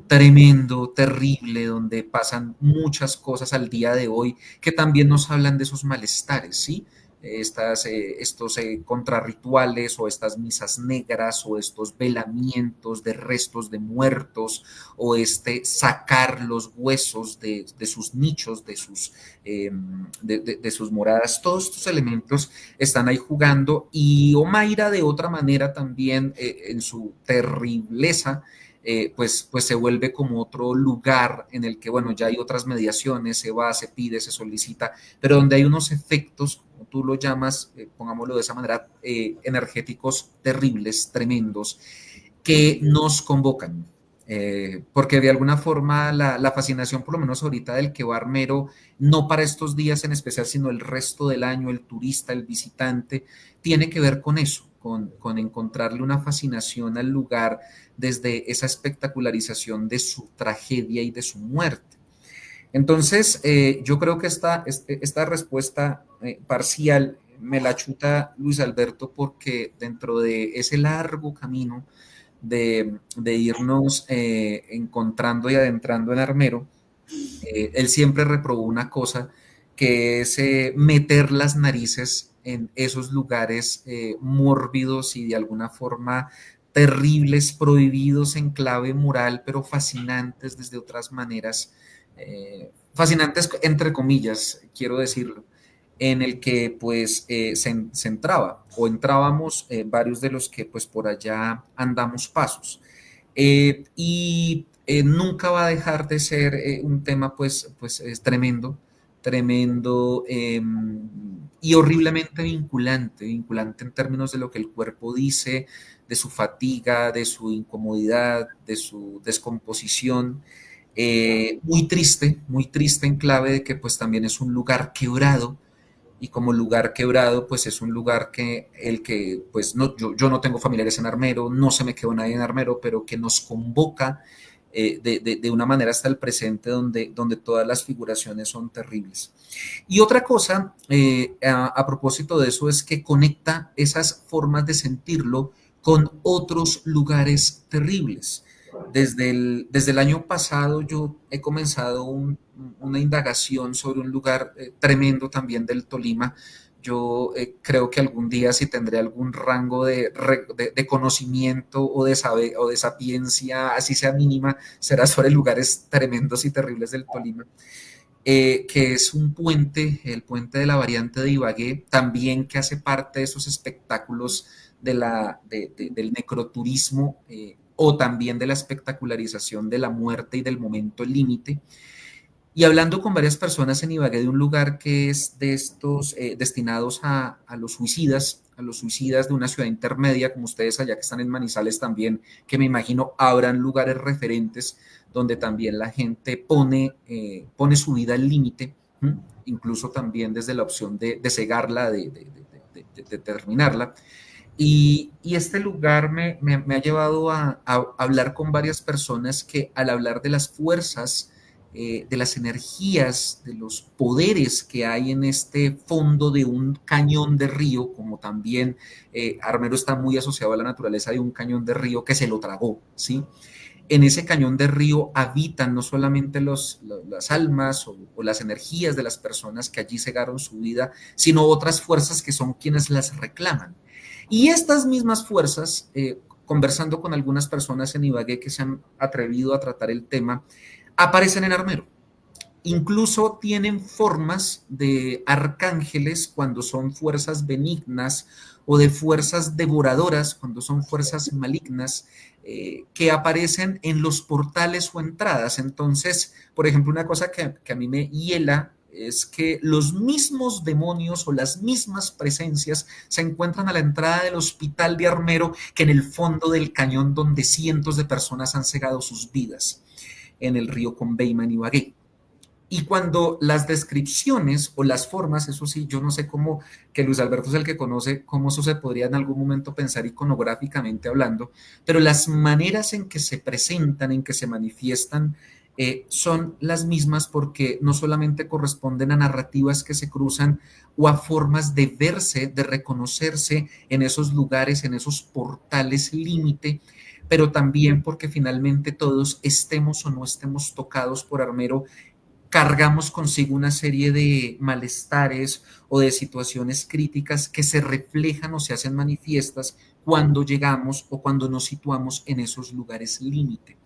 tremendo, terrible, donde pasan muchas cosas al día de hoy que también nos hablan de esos malestares, ¿sí? Estos contrarrituales, o estas misas negras, o estos velamientos de restos de muertos, o sacar los huesos de sus nichos, de sus moradas. Todos estos elementos están ahí jugando, y Omaira de otra manera también, en su terribleza, pues se vuelve como otro lugar en el que, bueno, ya hay otras mediaciones, se va, se pide, se solicita, pero donde hay unos efectos, como tú lo llamas, pongámoslo de esa manera, energéticos terribles, tremendos, que nos convocan. Porque de alguna forma la fascinación, por lo menos ahorita, del que va armero, no para estos días en especial, sino el resto del año, el turista, el visitante, tiene que ver con eso, con encontrarle una fascinación al lugar desde esa espectacularización de su tragedia y de su muerte. Entonces, yo creo que esta respuesta parcial me la chuta Luis Alberto, porque dentro de ese largo camino de irnos encontrando y adentrando en Armero, él siempre reprobó una cosa, que es meter las narices en esos lugares mórbidos y de alguna forma terribles, prohibidos en clave moral, pero fascinantes desde otras maneras, fascinantes entre comillas, quiero decirlo, en el que pues se entraba o entrábamos varios de los que pues por allá andamos pasos. Y nunca va a dejar de ser un tema pues es tremendo, tremendo y horriblemente vinculante en términos de lo que el cuerpo dice, de su fatiga, de su incomodidad, de su descomposición. Muy triste en clave de que pues también es un lugar quebrado, y como lugar quebrado, pues es un lugar que pues no, yo no tengo familiares en Armero, no se me quedó nadie en Armero, pero que nos convoca de una manera hasta el presente, donde todas las figuraciones son terribles. Y otra cosa, a propósito de eso, es que conecta esas formas de sentirlo con otros lugares terribles. Desde el año pasado yo he comenzado una indagación sobre un lugar tremendo también del Tolima. Yo creo que algún día, si tendré algún rango de conocimiento o de sapiencia, así sea mínima, será sobre lugares tremendos y terribles del Tolima. Que es un puente, el puente de la variante de Ibagué, también que hace parte de esos espectáculos del necroturismo, o también de la espectacularización de la muerte y del momento límite. Y hablando con varias personas en Ibagué de un lugar que es de estos destinados a los suicidas de una ciudad intermedia, como ustedes allá que están en Manizales también, que me imagino habrán lugares referentes donde también la gente pone su vida al límite, incluso también desde la opción de cegarla, de terminarla. Y este lugar me ha llevado a hablar con varias personas que, al hablar de las fuerzas, de las energías, de los poderes que hay en este fondo de un cañón de río, como también Armero está muy asociado a la naturaleza de un cañón de río que se lo tragó, ¿sí? En ese cañón de río habitan no solamente las almas o las energías de las personas que allí cegaron su vida, sino otras fuerzas que son quienes las reclaman. Y estas mismas fuerzas, conversando con algunas personas en Ibagué que se han atrevido a tratar el tema, aparecen en Armero. Incluso tienen formas de arcángeles cuando son fuerzas benignas, o de fuerzas devoradoras cuando son fuerzas malignas, que aparecen en los portales o entradas. Entonces, por ejemplo, una cosa que a mí me hiela es que los mismos demonios o las mismas presencias se encuentran a la entrada del hospital de Armero que en el fondo del cañón donde cientos de personas han cegado sus vidas, en el río Conveima, en Ibagué. Y cuando las descripciones o las formas, eso sí, yo no sé cómo, que Luis Alberto es el que conoce cómo eso se podría en algún momento pensar iconográficamente hablando, pero las maneras en que se presentan, en que se manifiestan, son las mismas, porque no solamente corresponden a narrativas que se cruzan o a formas de verse, de reconocerse en esos lugares, en esos portales límite, pero también porque finalmente todos, estemos o no estemos tocados por Armero, cargamos consigo una serie de malestares o de situaciones críticas que se reflejan o se hacen manifiestas cuando llegamos o cuando nos situamos en esos lugares límite.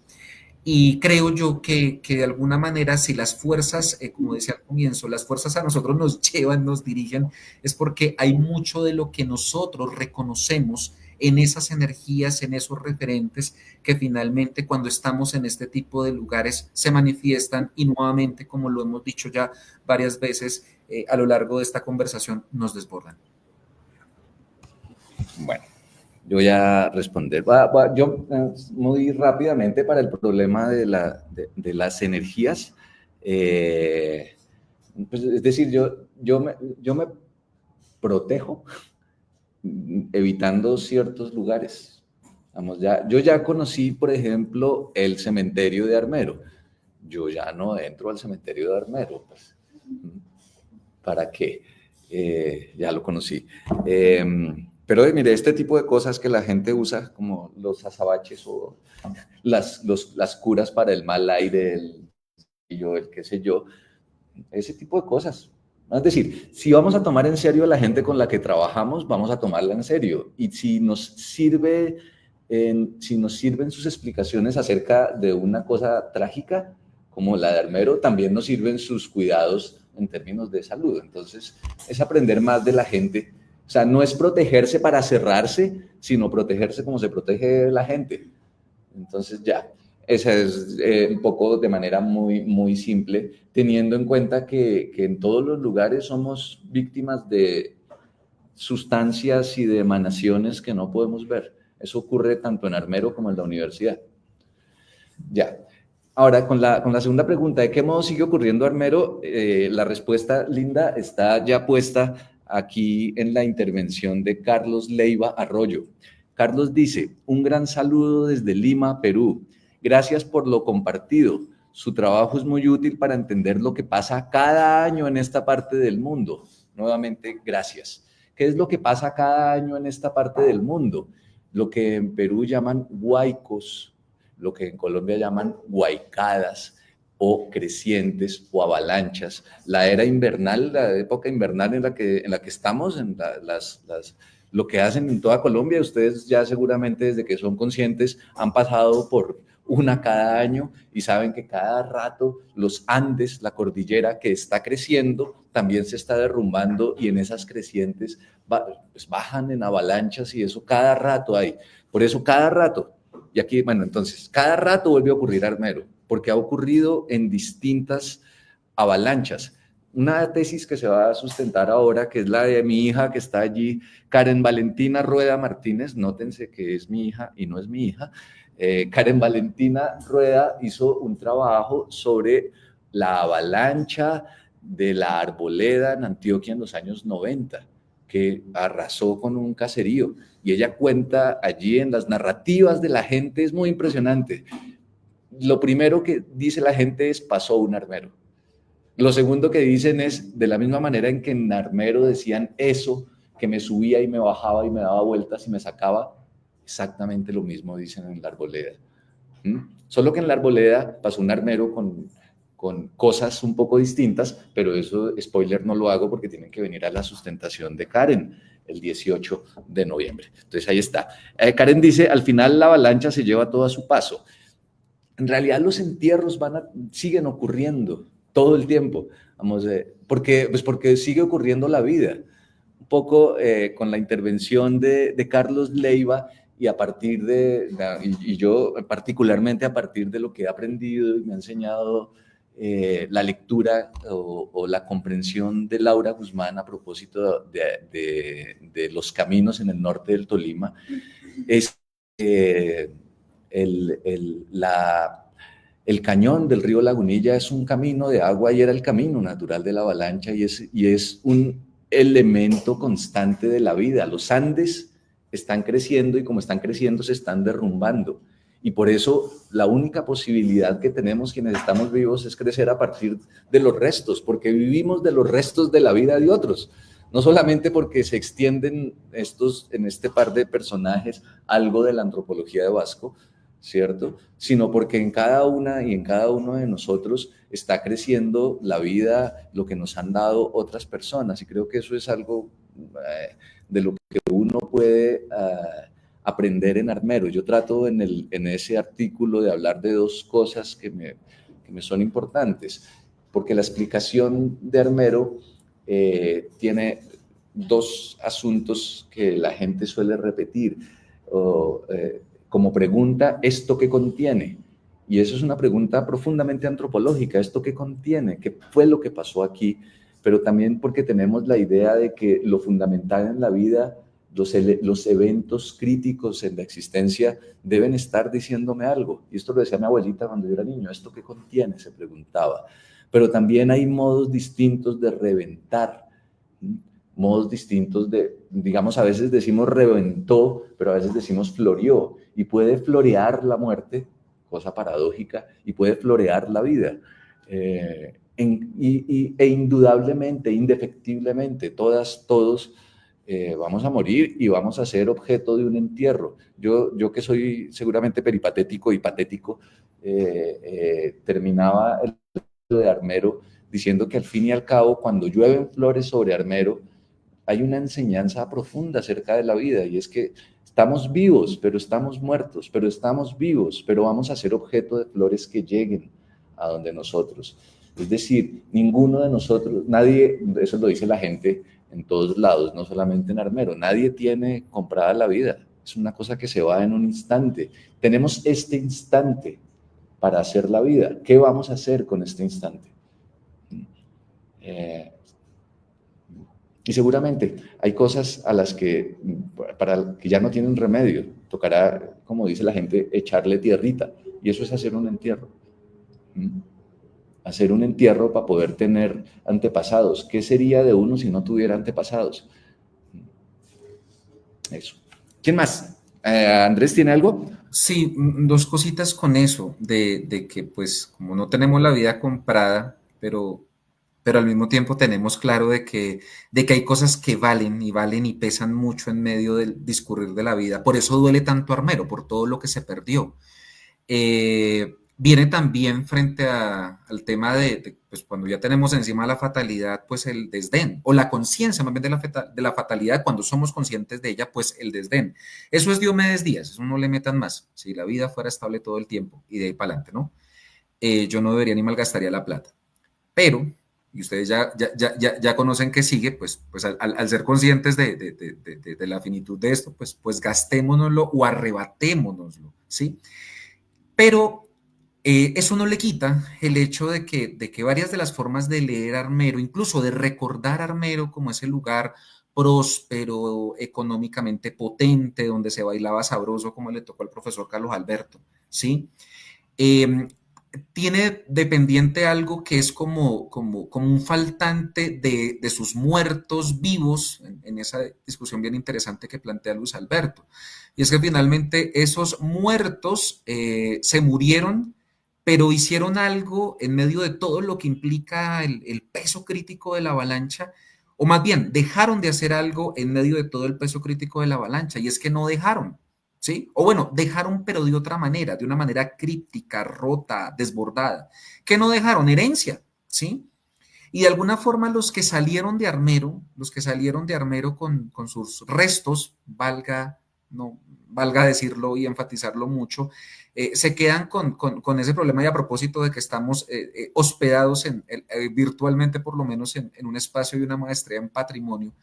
Y creo yo que de alguna manera, si las fuerzas, como decía al comienzo, las fuerzas a nosotros nos llevan, nos dirigen, es porque hay mucho de lo que nosotros reconocemos en esas energías, en esos referentes que finalmente cuando estamos en este tipo de lugares se manifiestan y nuevamente, como lo hemos dicho ya varias veces a lo largo de esta conversación, nos desbordan. Bueno, yo voy a responder. Yo muy rápidamente para el problema de las energías. Pues, es decir, yo me protejo evitando ciertos lugares. Vamos, yo ya conocí, por ejemplo, el cementerio de Armero. Yo ya no entro al cementerio de Armero. Pues, ¿para qué? Ya lo conocí. Pero mire, este tipo de cosas que la gente usa, como los azabaches o las curas para el mal aire, el qué sé yo, ese tipo de cosas. Es decir, si vamos a tomar en serio a la gente con la que trabajamos, vamos a tomarla en serio. Y si nos sirven sus explicaciones acerca de una cosa trágica, como la de Armero, también nos sirven sus cuidados en términos de salud. Entonces, es aprender más de la gente. O sea, no es protegerse para cerrarse, sino protegerse como se protege la gente. Entonces, ya. Esa es un poco de manera muy, muy simple, teniendo en cuenta que en todos los lugares somos víctimas de sustancias y de emanaciones que no podemos ver. Eso ocurre tanto en Armero como en la universidad. Ya. Ahora, con la segunda pregunta, ¿de qué modo sigue ocurriendo Armero? La respuesta, Linda, está ya puesta aquí en la intervención de Carlos Leiva Arroyo. Carlos dice, un gran saludo desde Lima, Perú. Gracias por lo compartido. Su trabajo es muy útil para entender lo que pasa cada año en esta parte del mundo. Nuevamente, gracias. ¿Qué es lo que pasa cada año en esta parte del mundo? Lo que en Perú llaman huaicos, lo que en Colombia llaman huaicadas o crecientes o avalanchas. La era invernal, la época invernal en la que estamos, lo que hacen en toda Colombia, ustedes ya seguramente desde que son conscientes han pasado por una cada año y saben que cada rato los Andes, la cordillera que está creciendo, también se está derrumbando y en esas crecientes pues bajan en avalanchas y eso cada rato hay. Por eso cada rato, y aquí, bueno, entonces, cada rato vuelve a ocurrir Armero, porque ha ocurrido en distintas avalanchas. Una tesis que se va a sustentar ahora, que es la de mi hija que está allí, Karen Valentina Rueda Martínez, nótense que es mi hija y no es mi hija. Karen Valentina Rueda hizo un trabajo sobre la avalancha de la Arboleda en Antioquia en los años 90, que arrasó con un caserío. Y ella cuenta allí en las narrativas de la gente, es muy impresionante. Lo primero que dice la gente es, pasó un armero. Lo segundo que dicen es, de la misma manera en que en Armero decían eso, que me subía y me bajaba y me daba vueltas y me sacaba, exactamente lo mismo dicen en la Arboleda. Solo que en la Arboleda pasó un armero con cosas un poco distintas, pero eso, spoiler, no lo hago porque tienen que venir a la sustentación de Karen el 18 de noviembre. Entonces ahí está. Karen dice, al final la avalancha se lleva todo a su paso. En realidad los entierros siguen ocurriendo todo el tiempo, vamos, porque sigue ocurriendo la vida. Un poco con la intervención de Carlos Leiva y a partir y yo particularmente a partir de lo que he aprendido y me ha enseñado la lectura o la comprensión de Laura Guzmán a propósito de los caminos en el norte del Tolima, es el cañón del río Lagunilla es un camino de agua y era el camino natural de la avalancha y es un elemento constante de la vida. Los Andes están creciendo y como están creciendo se están derrumbando. Y por eso la única posibilidad que tenemos quienes estamos vivos es crecer a partir de los restos, porque vivimos de los restos de la vida de otros. No solamente porque se extienden en este par de personajes algo de la antropología de Vasco, ¿cierto? Sino porque en cada una y en cada uno de nosotros está creciendo la vida, lo que nos han dado otras personas. Y creo que eso es algo de lo que uno puede aprender en Armero. Yo trato en ese artículo de hablar de dos cosas que me son importantes, porque la explicación de Armero tiene dos asuntos que la gente suele repetir. como pregunta, ¿esto qué contiene? Y eso es una pregunta profundamente antropológica, ¿esto qué contiene? ¿Qué fue lo que pasó aquí? Pero también porque tenemos la idea de que lo fundamental en la vida, los eventos críticos en la existencia deben estar diciéndome algo. Y esto lo decía mi abuelita cuando yo era niño, ¿esto qué contiene? Se preguntaba. Pero también hay modos distintos de reventar, modos distintos de, digamos, a veces decimos reventó, pero a veces decimos floreó, y puede florear la muerte, cosa paradójica, y puede florear la vida. E indudablemente, indefectiblemente, todos vamos a morir y vamos a ser objeto de un entierro. Yo que soy seguramente peripatético y patético, terminaba el de Armero diciendo que al fin y al cabo, cuando llueven flores sobre Armero, hay una enseñanza profunda acerca de la vida, y es que estamos vivos, pero estamos muertos, pero estamos vivos, pero vamos a ser objeto de flores que lleguen a donde nosotros. Es decir, ninguno de nosotros, nadie, eso lo dice la gente en todos lados, no solamente en Armero, nadie tiene comprada la vida, es una cosa que se va en un instante. Tenemos este instante para hacer la vida. ¿Qué vamos a hacer con este instante? Y seguramente hay cosas a las que, para que ya no tienen remedio, tocará, como dice la gente, echarle tierrita, y eso es hacer un entierro. Hacer un entierro para poder tener antepasados. ¿Qué sería de uno si no tuviera antepasados? Eso. ¿Quién más? ¿Andrés tiene algo? Sí, dos cositas con eso, de que pues como no tenemos la vida comprada, pero al mismo tiempo tenemos claro de que hay cosas que valen y pesan mucho en medio del discurrir de la vida. Por eso duele tanto Armero, por todo lo que se perdió. Viene también frente al tema pues cuando ya tenemos encima la fatalidad, pues el desdén, o la conciencia más bien de la fatalidad, cuando somos conscientes de ella, pues el desdén. Eso es Diomedes Díaz, eso no le metan más. Si la vida fuera estable todo el tiempo y de ahí para adelante, ¿no? Yo no debería ni malgastaría la plata. Pero, y ustedes ya conocen que sigue, pues al ser conscientes de la finitud de esto, pues gastémonoslo o arrebatémonoslo, ¿sí? Pero eso no le quita el hecho de que varias de las formas de leer Armero, incluso de recordar Armero como ese lugar próspero, económicamente potente, donde se bailaba sabroso, como le tocó al profesor Carlos Alberto, ¿sí? Tiene dependiente algo que es como un faltante de sus muertos vivos, en esa discusión bien interesante que plantea Luis Alberto. Y es que finalmente esos muertos se murieron, pero hicieron algo en medio de todo lo que implica el peso crítico de la avalancha, o más bien, dejaron de hacer algo en medio de todo el peso crítico de la avalancha, y es que no dejaron, ¿sí? O bueno, dejaron, pero de otra manera, de una manera críptica, rota, desbordada. ¿Qué no dejaron? Herencia, ¿sí? Y de alguna forma los que salieron de Armero con sus restos, valga decirlo y enfatizarlo mucho, se quedan con ese problema, y a propósito de que estamos hospedados virtualmente, por lo menos en un espacio de una maestría en patrimonio,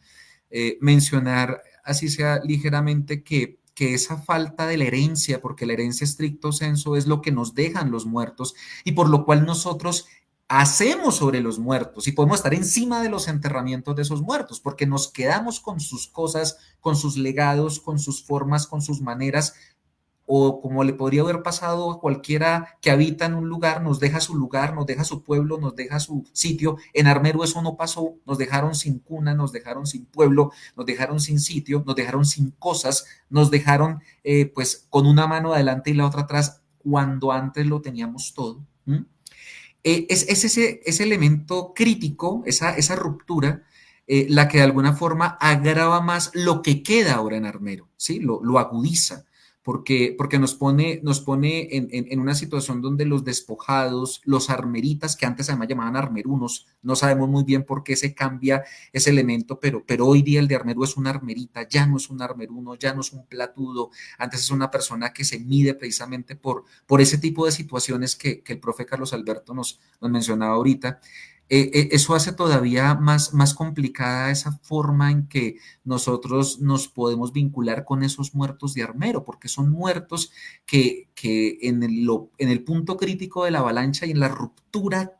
mencionar, así sea ligeramente, que esa falta de la herencia, porque la herencia estricto sensu es lo que nos dejan los muertos y por lo cual nosotros hacemos sobre los muertos, y podemos estar encima de los enterramientos de esos muertos, porque nos quedamos con sus cosas, con sus legados, con sus formas, con sus maneras, o como le podría haber pasado a cualquiera que habita en un lugar, nos deja su lugar, nos deja su pueblo, nos deja su sitio. En Armero eso no pasó, nos dejaron sin cuna, nos dejaron sin pueblo, nos dejaron sin sitio, nos dejaron sin cosas, nos dejaron pues con una mano adelante y la otra atrás, cuando antes lo teníamos todo. Es ese elemento crítico, esa ruptura, la que de alguna forma agrava más lo que queda ahora en Armero, ¿sí? Lo agudiza, porque nos pone en una situación donde los despojados, los armeritas, que antes además llamaban armerunos, no sabemos muy bien por qué se cambia ese elemento, pero hoy día el de armeru es un armerita, ya no es un armeruno, ya no es un platudo, antes es una persona que se mide precisamente por ese tipo de situaciones que el profe Carlos Alberto nos mencionaba ahorita. eso hace todavía más complicada esa forma en que nosotros nos podemos vincular con esos muertos de Armero, porque son muertos que en el punto crítico de la avalancha y en la ruptura,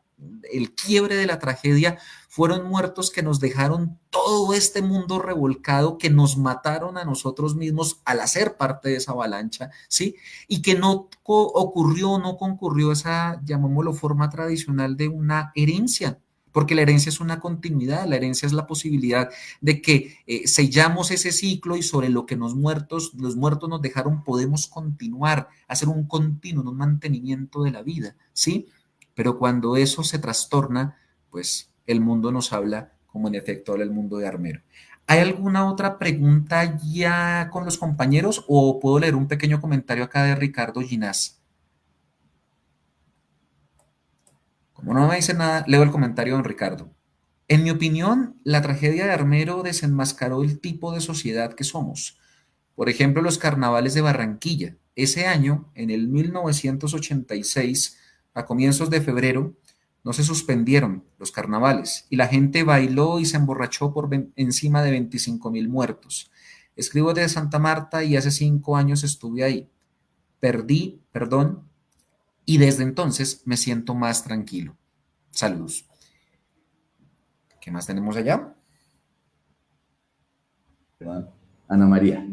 el quiebre de la tragedia, fueron muertos que nos dejaron todo este mundo revolcado, que nos mataron a nosotros mismos al hacer parte de esa avalancha, ¿sí? Y que no ocurrió, no concurrió esa, llamémoslo, forma tradicional de una herencia, porque la herencia es una continuidad, la herencia es la posibilidad de que sellamos ese ciclo y sobre lo que los muertos nos dejaron podemos continuar, hacer un continuo, un mantenimiento de la vida, ¿sí? Pero cuando eso se trastorna, pues el mundo nos habla como en efecto habla el mundo de Armero. ¿Hay alguna otra pregunta ya con los compañeros o puedo leer un pequeño comentario acá de Ricardo Ginás? Como no me dice nada, leo el comentario de don Ricardo. En mi opinión, la tragedia de Armero desenmascaró el tipo de sociedad que somos. Por ejemplo, los carnavales de Barranquilla. Ese año, en el 1986, a comienzos de febrero, no se suspendieron los carnavales y la gente bailó y se emborrachó por encima de 25.000 muertos. Escribo de Santa Marta y hace 5 años estuve ahí. Y desde entonces me siento más tranquilo. Saludos. ¿Qué más tenemos allá? Ana María.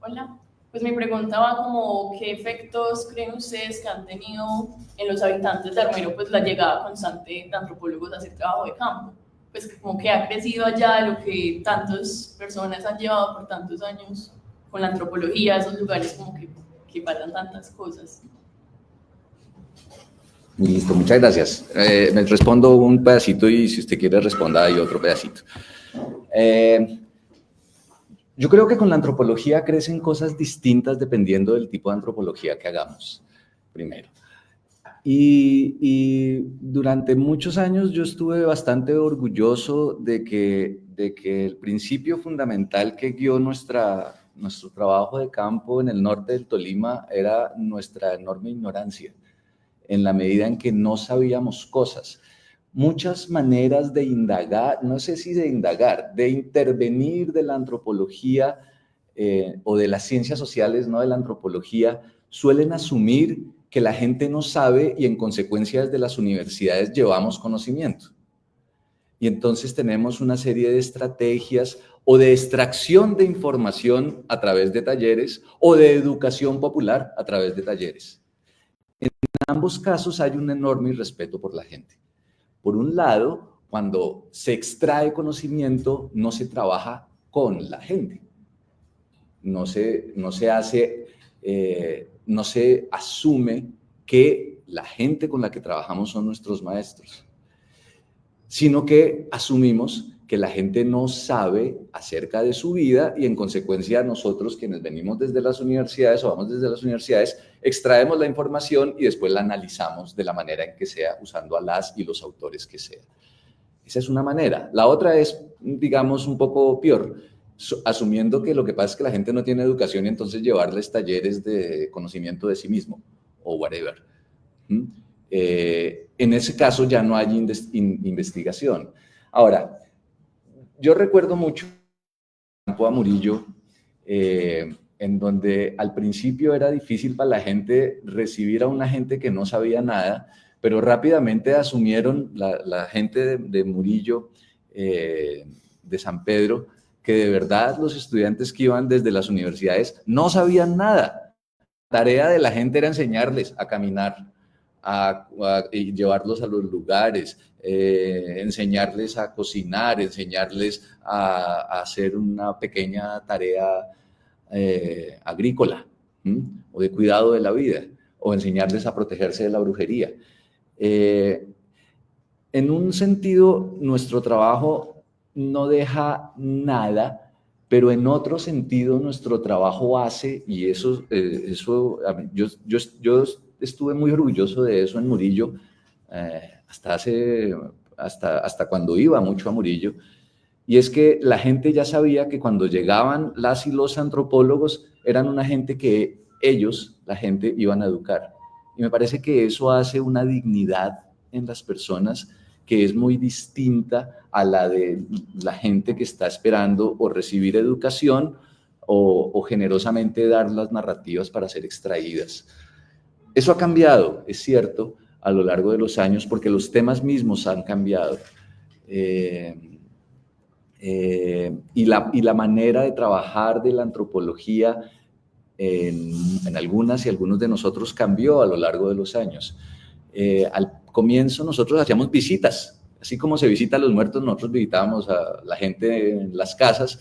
Hola. Pues me preguntaba como qué efectos creen ustedes que han tenido en los habitantes de Armero pues la llegada constante de antropólogos a hacer trabajo de campo. Pues como que ha crecido allá lo que tantas personas han llevado por tantos años con la antropología, esos lugares como que pasan tantas cosas. Listo, muchas gracias. Me respondo un pedacito y si usted quiere responda hay otro pedacito. Yo creo que con la antropología crecen cosas distintas dependiendo del tipo de antropología que hagamos, primero. Y durante muchos años yo estuve bastante orgulloso de que el principio fundamental que guió nuestro trabajo de campo en el norte del Tolima era nuestra enorme ignorancia, en la medida en que no sabíamos cosas. Muchas maneras de indagar, no sé si de indagar, de intervenir de la antropología o de las ciencias sociales, no de la antropología, suelen asumir que la gente no sabe y en consecuencia desde las universidades llevamos conocimiento. Y entonces tenemos una serie de estrategias o de extracción de información a través de talleres o de educación popular a través de talleres. En ambos casos hay un enorme irrespeto por la gente. Por un lado, cuando se extrae conocimiento, no se trabaja con la gente. No se asume que la gente con la que trabajamos son nuestros maestros, sino que asumimos que la gente no sabe acerca de su vida y en consecuencia nosotros quienes venimos desde las universidades o vamos desde las universidades extraemos la información y después la analizamos de la manera en que sea, usando a las y los autores que sea. Esa es una manera. La otra es, digamos, un poco peor, asumiendo que lo que pasa es que la gente no tiene educación y entonces llevarles talleres de conocimiento de sí mismo o whatever. En ese caso ya no hay investigación. Ahora, yo recuerdo mucho campo a Murillo, en donde al principio era difícil para la gente recibir a una gente que no sabía nada, pero rápidamente asumieron la gente de Murillo, de San Pedro, que de verdad los estudiantes que iban desde las universidades no sabían nada. La tarea de la gente era enseñarles a caminar, y llevarlos a los lugares, enseñarles a cocinar, enseñarles a hacer una pequeña tarea agrícola o de cuidado de la vida, o enseñarles a protegerse de la brujería. En un sentido, nuestro trabajo no deja nada, pero en otro sentido nuestro trabajo hace, y eso yo estuve muy orgulloso de eso en Murillo, hasta cuando iba mucho a Murillo, y es que la gente ya sabía que cuando llegaban las y los antropólogos eran una gente que ellos, la gente, iban a educar. Y me parece que eso hace una dignidad en las personas que es muy distinta a la de la gente que está esperando o recibir educación o generosamente dar las narrativas para ser extraídas. Eso ha cambiado, es cierto, a lo largo de los años, porque los temas mismos han cambiado. Y la manera de trabajar de la antropología en algunas y algunos de nosotros cambió a lo largo de los años. Al comienzo nosotros hacíamos visitas, así como se visita a los muertos, nosotros visitábamos a la gente en las casas,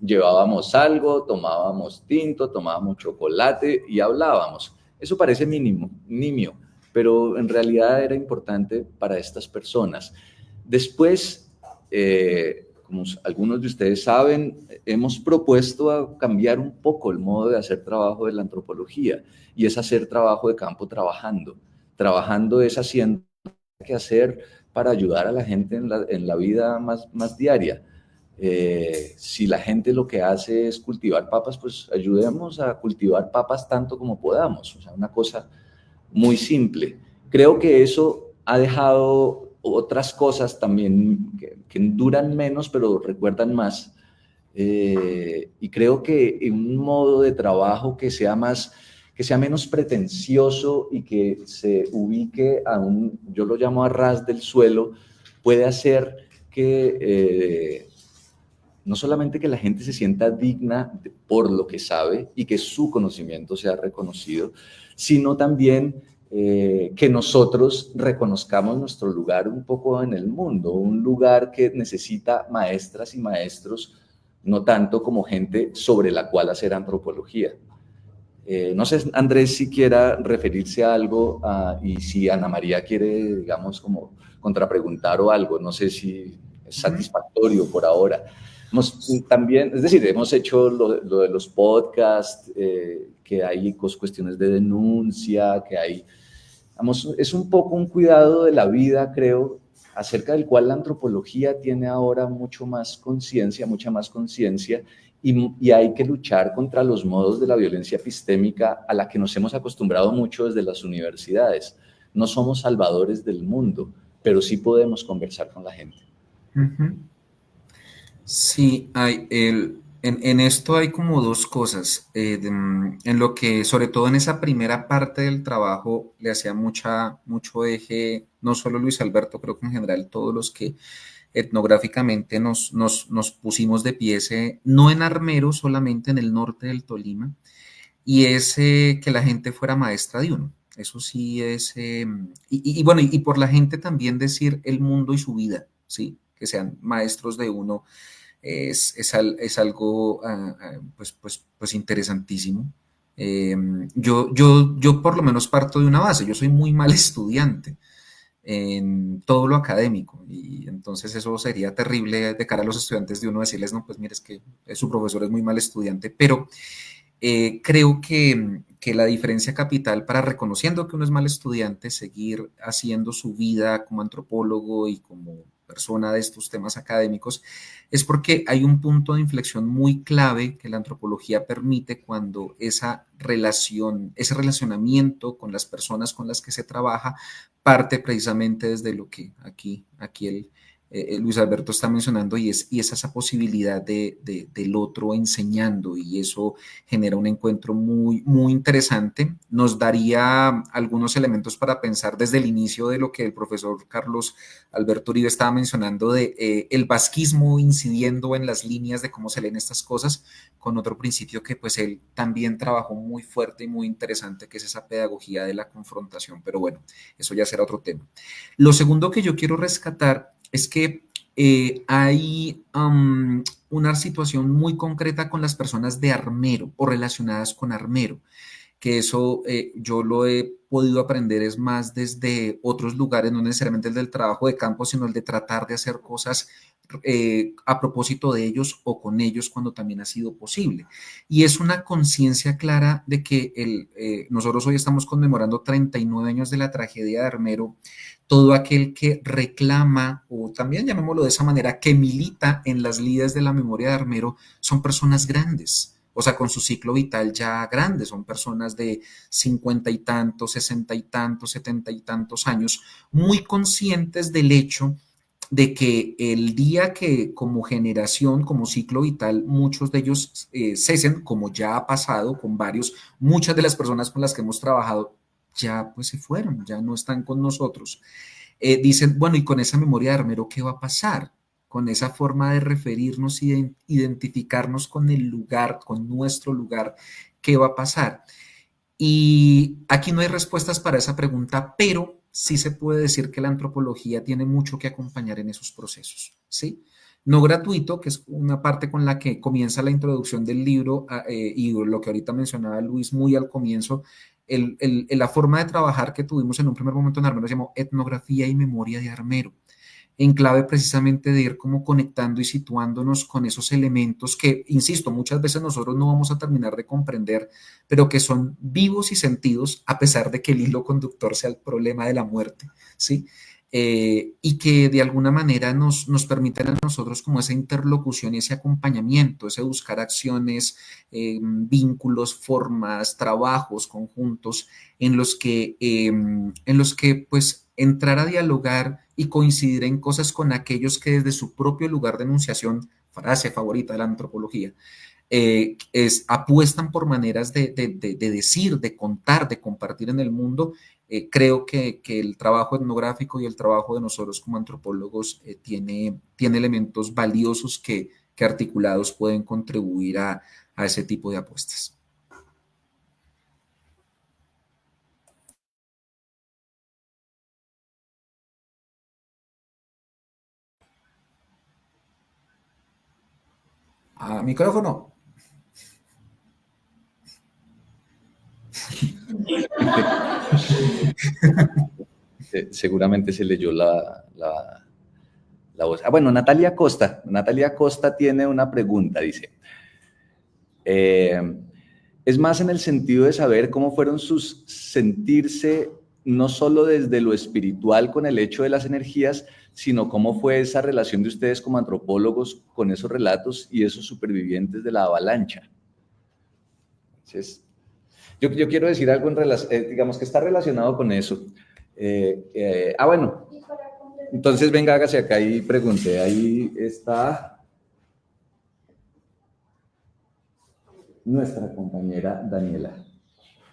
llevábamos algo, tomábamos tinto, tomábamos chocolate y hablábamos. Eso parece nimio, pero en realidad era importante para estas personas. Después, como algunos de ustedes saben, hemos propuesto a cambiar un poco el modo de hacer trabajo de la antropología, y es hacer trabajo de campo trabajando. Trabajando es haciendo lo que hay que hacer para ayudar a la gente en la vida más diaria. Si la gente lo que hace es cultivar papas, pues ayudemos a cultivar papas tanto como podamos. O sea, una cosa muy simple. Creo que eso ha dejado otras cosas también que duran menos, pero recuerdan más. Y creo que un modo de trabajo que sea menos pretencioso y que se ubique yo lo llamo a ras del suelo, puede hacer que no solamente que la gente se sienta digna por lo que sabe y que su conocimiento sea reconocido, sino también que nosotros reconozcamos nuestro lugar un poco en el mundo, un lugar que necesita maestras y maestros, no tanto como gente sobre la cual hacer antropología. No sé, Andrés, si quiera referirse a algo y si Ana María quiere, digamos, como contrapreguntar o algo, no sé si es satisfactorio por ahora. También, es decir, hemos hecho lo de los podcasts, que hay cuestiones de denuncia, que hay, es un poco un cuidado de la vida, creo, acerca del cual la antropología tiene ahora mucha más conciencia, y hay que luchar contra los modos de la violencia epistémica a la que nos hemos acostumbrado mucho desde las universidades. No somos salvadores del mundo, pero sí podemos conversar con la gente. Uh-huh. Sí, en esto hay como dos cosas. En lo que, sobre todo en esa primera parte del trabajo, le hacía mucho eje, no solo Luis Alberto, creo que en general todos los que etnográficamente nos pusimos de pie, no en Armero, solamente en el norte del Tolima, y es que la gente fuera maestra de uno. Eso sí es, bueno, y por la gente también decir el mundo y su vida, ¿sí? Que sean maestros de uno, es algo pues interesantísimo. Yo por lo menos parto de una base, yo soy muy mal estudiante en todo lo académico, y entonces eso sería terrible de cara a los estudiantes de uno decirles, no, pues mire, es que su profesor es muy mal estudiante, pero creo que la diferencia capital para, reconociendo que uno es mal estudiante, seguir haciendo su vida como antropólogo y como persona de estos temas académicos, es porque hay un punto de inflexión muy clave que la antropología permite cuando ese relacionamiento con las personas con las que se trabaja parte precisamente desde lo que aquí Luis Alberto está mencionando, y es esa posibilidad del otro enseñando, y eso genera un encuentro muy, muy interesante. Nos daría algunos elementos para pensar desde el inicio de lo que el profesor Carlos Alberto Uribe estaba mencionando, de el vasquismo incidiendo en las líneas de cómo se leen estas cosas, con otro principio que pues él también trabajó muy fuerte y muy interesante, que es esa pedagogía de la confrontación, pero bueno, eso ya será otro tema. Lo segundo que yo quiero rescatar es que hay una situación muy concreta con las personas de Armero o relacionadas con Armero, que eso yo lo he podido aprender es más desde otros lugares, no necesariamente el del trabajo de campo, sino el de tratar de hacer cosas a propósito de ellos o con ellos cuando también ha sido posible. Y es una conciencia clara de que nosotros hoy estamos conmemorando 39 años de la tragedia de Armero. Todo aquel que reclama, o también llamémoslo de esa manera, que milita en las lides de la memoria de Armero, son personas grandes, o sea, con su ciclo vital ya grande, son personas de 50 y tantos, 60 y tantos, 70 y tantos años, muy conscientes del hecho de que el día que como generación, como ciclo vital, muchos de ellos cesen, como ya ha pasado con varios, muchas de las personas con las que hemos trabajado ya pues se fueron, ya no están con nosotros. Dicen, bueno, y con esa memoria de Armero, ¿qué va a pasar? Con esa forma de referirnos y identificarnos con el lugar, con nuestro lugar, ¿qué va a pasar? Y aquí no hay respuestas para esa pregunta, pero sí se puede decir que la antropología tiene mucho que acompañar en esos procesos, ¿sí? No gratuito, que es una parte con la que comienza la introducción del libro y lo que ahorita mencionaba Luis muy al comienzo, la forma de trabajar que tuvimos en un primer momento en Armero se llamó Etnografía y Memoria de Armero, en clave precisamente de ir como conectando y situándonos con esos elementos que, insisto, muchas veces nosotros no vamos a terminar de comprender, pero que son vivos y sentidos a pesar de que el hilo conductor sea el problema de la muerte, ¿sí? Y que de alguna manera nos permiten a nosotros como esa interlocución y ese acompañamiento, ese buscar acciones, vínculos, formas, trabajos conjuntos en los que pues entrar a dialogar y coincidir en cosas con aquellos que desde su propio lugar de enunciación, frase favorita de la antropología, apuestan por maneras de decir, de contar, de compartir en el mundo. Creo que el trabajo etnográfico y el trabajo de nosotros como antropólogos tiene elementos valiosos que articulados pueden contribuir a ese tipo de apuestas. Micrófono. Seguramente se leyó la voz. Bueno, Natalia Costa. Natalia Costa tiene una pregunta, dice. Es más en el sentido de saber cómo fueron sus sentirse, no solo desde lo espiritual con el hecho de las energías, sino cómo fue esa relación de ustedes como antropólogos con esos relatos y esos supervivientes de la avalancha. Entonces, yo quiero decir algo en relación, digamos que está relacionado con eso. Bueno, entonces venga, hágase acá y pregunte. Ahí está nuestra compañera Daniela.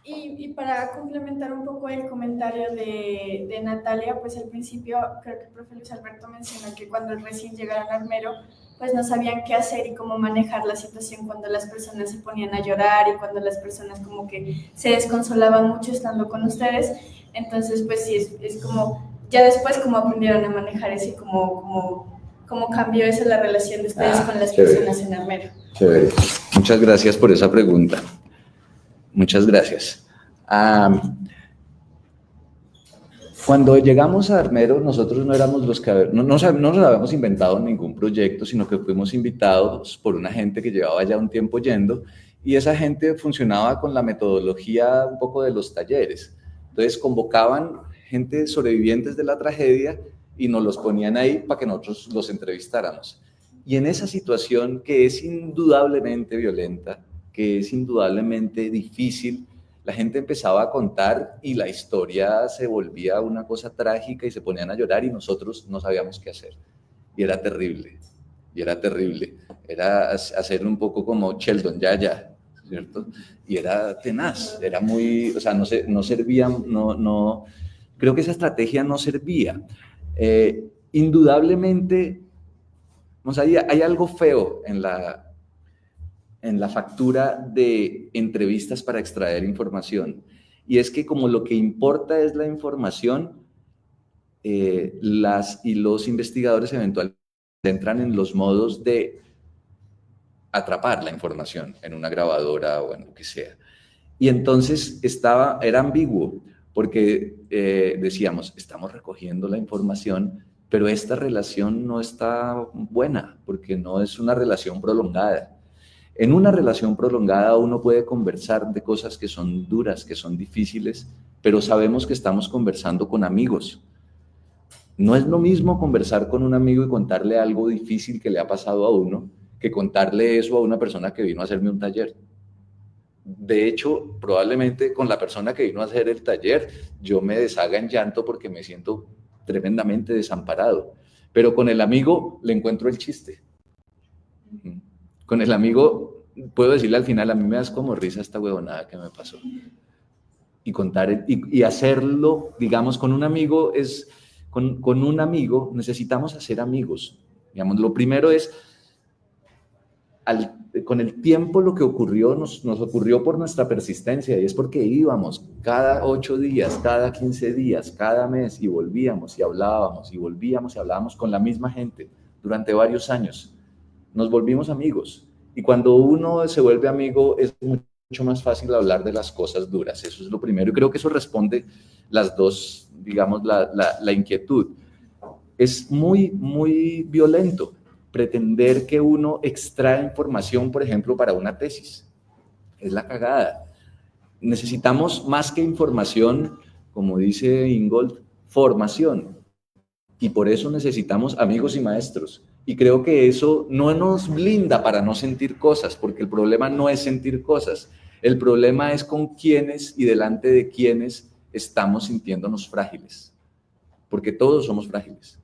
Y para complementar un poco el comentario de Natalia, pues al principio creo que el profe Luis Alberto mencionó que cuando recién llegaron a Armero, pues no sabían qué hacer y cómo manejar la situación cuando las personas se ponían a llorar y cuando las personas como que se desconsolaban mucho estando con ustedes. Entonces, pues sí, es como, ya después cómo aprendieron a manejar eso y cómo cambió eso la relación de ustedes con las personas en Armero. Chévere. Muchas gracias por esa pregunta. Muchas gracias. Cuando llegamos a Armero, nosotros no éramos los que no nos habíamos inventado ningún proyecto, sino que fuimos invitados por una gente que llevaba ya un tiempo yendo, y esa gente funcionaba con la metodología un poco de los talleres. Entonces convocaban gente sobrevivientes de la tragedia y nos los ponían ahí para que nosotros los entrevistáramos. Y en esa situación que es indudablemente violenta, que es indudablemente difícil, la gente empezaba a contar y la historia se volvía una cosa trágica y se ponían a llorar y nosotros no sabíamos qué hacer. Y era terrible, Era hacer un poco como Sheldon, ya, ¿cierto? Y era tenaz, era muy, o sea, no servía, creo que esa estrategia no servía. Indudablemente, o sea, hay algo feo en la factura de entrevistas para extraer información. Y es que como lo que importa es la información, los investigadores eventualmente entran en los modos de atrapar la información en una grabadora o en lo que sea. Y entonces era ambiguo, porque decíamos, estamos recogiendo la información, pero esta relación no está buena, porque no es una relación prolongada. En una relación prolongada uno puede conversar de cosas que son duras, que son difíciles, pero sabemos que estamos conversando con amigos. No es lo mismo conversar con un amigo y contarle algo difícil que le ha pasado a uno, que contarle eso a una persona que vino a hacerme un taller. De hecho, probablemente con la persona que vino a hacer el taller, yo me deshaga en llanto porque me siento tremendamente desamparado. Pero con el amigo le encuentro el chiste. Con el amigo puedo decirle al final, a mí me das como risa esta huevonada que me pasó. Y contar, y hacerlo, digamos, con un amigo con un amigo necesitamos hacer amigos. Digamos, lo primero es, con el tiempo lo que ocurrió, nos ocurrió por nuestra persistencia, y es porque íbamos cada 8 días, cada 15 días, cada mes, y volvíamos y hablábamos, y volvíamos y hablábamos con la misma gente durante varios años. Nos volvimos amigos, y cuando uno se vuelve amigo es mucho más fácil hablar de las cosas duras. Eso es lo primero, y creo que eso responde las dos, digamos, la inquietud. Es muy, muy violento pretender que uno extrae información, por ejemplo, para una tesis. Es la cagada. Necesitamos más que información, como dice Ingold, formación. Y por eso necesitamos amigos y maestros. Y creo que eso no nos blinda para no sentir cosas, porque el problema no es sentir cosas. El problema es con quiénes y delante de quiénes estamos sintiéndonos frágiles. Porque todos somos frágiles.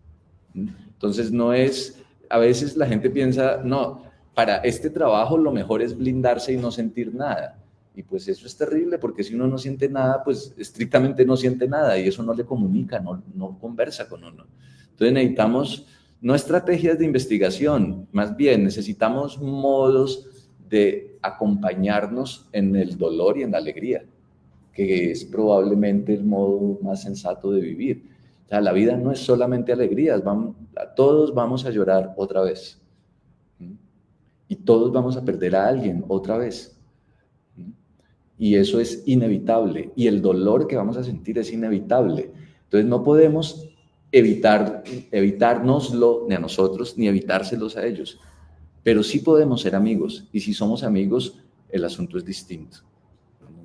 Entonces no es... A veces la gente piensa, no, para este trabajo lo mejor es blindarse y no sentir nada. Y pues eso es terrible, porque si uno no siente nada, pues estrictamente no siente nada, y eso no le comunica, no conversa con uno. Entonces necesitamos no estrategias de investigación, más bien necesitamos modos de acompañarnos en el dolor y en la alegría, que es probablemente el modo más sensato de vivir. O sea, la vida no es solamente alegrías, todos vamos a llorar otra vez. Y todos vamos a perder a alguien otra vez. Y eso es inevitable. Y el dolor que vamos a sentir es inevitable. Entonces no podemos evitárnoslo ni a nosotros, ni evitárselos a ellos. Pero sí podemos ser amigos. Y si somos amigos, el asunto es distinto.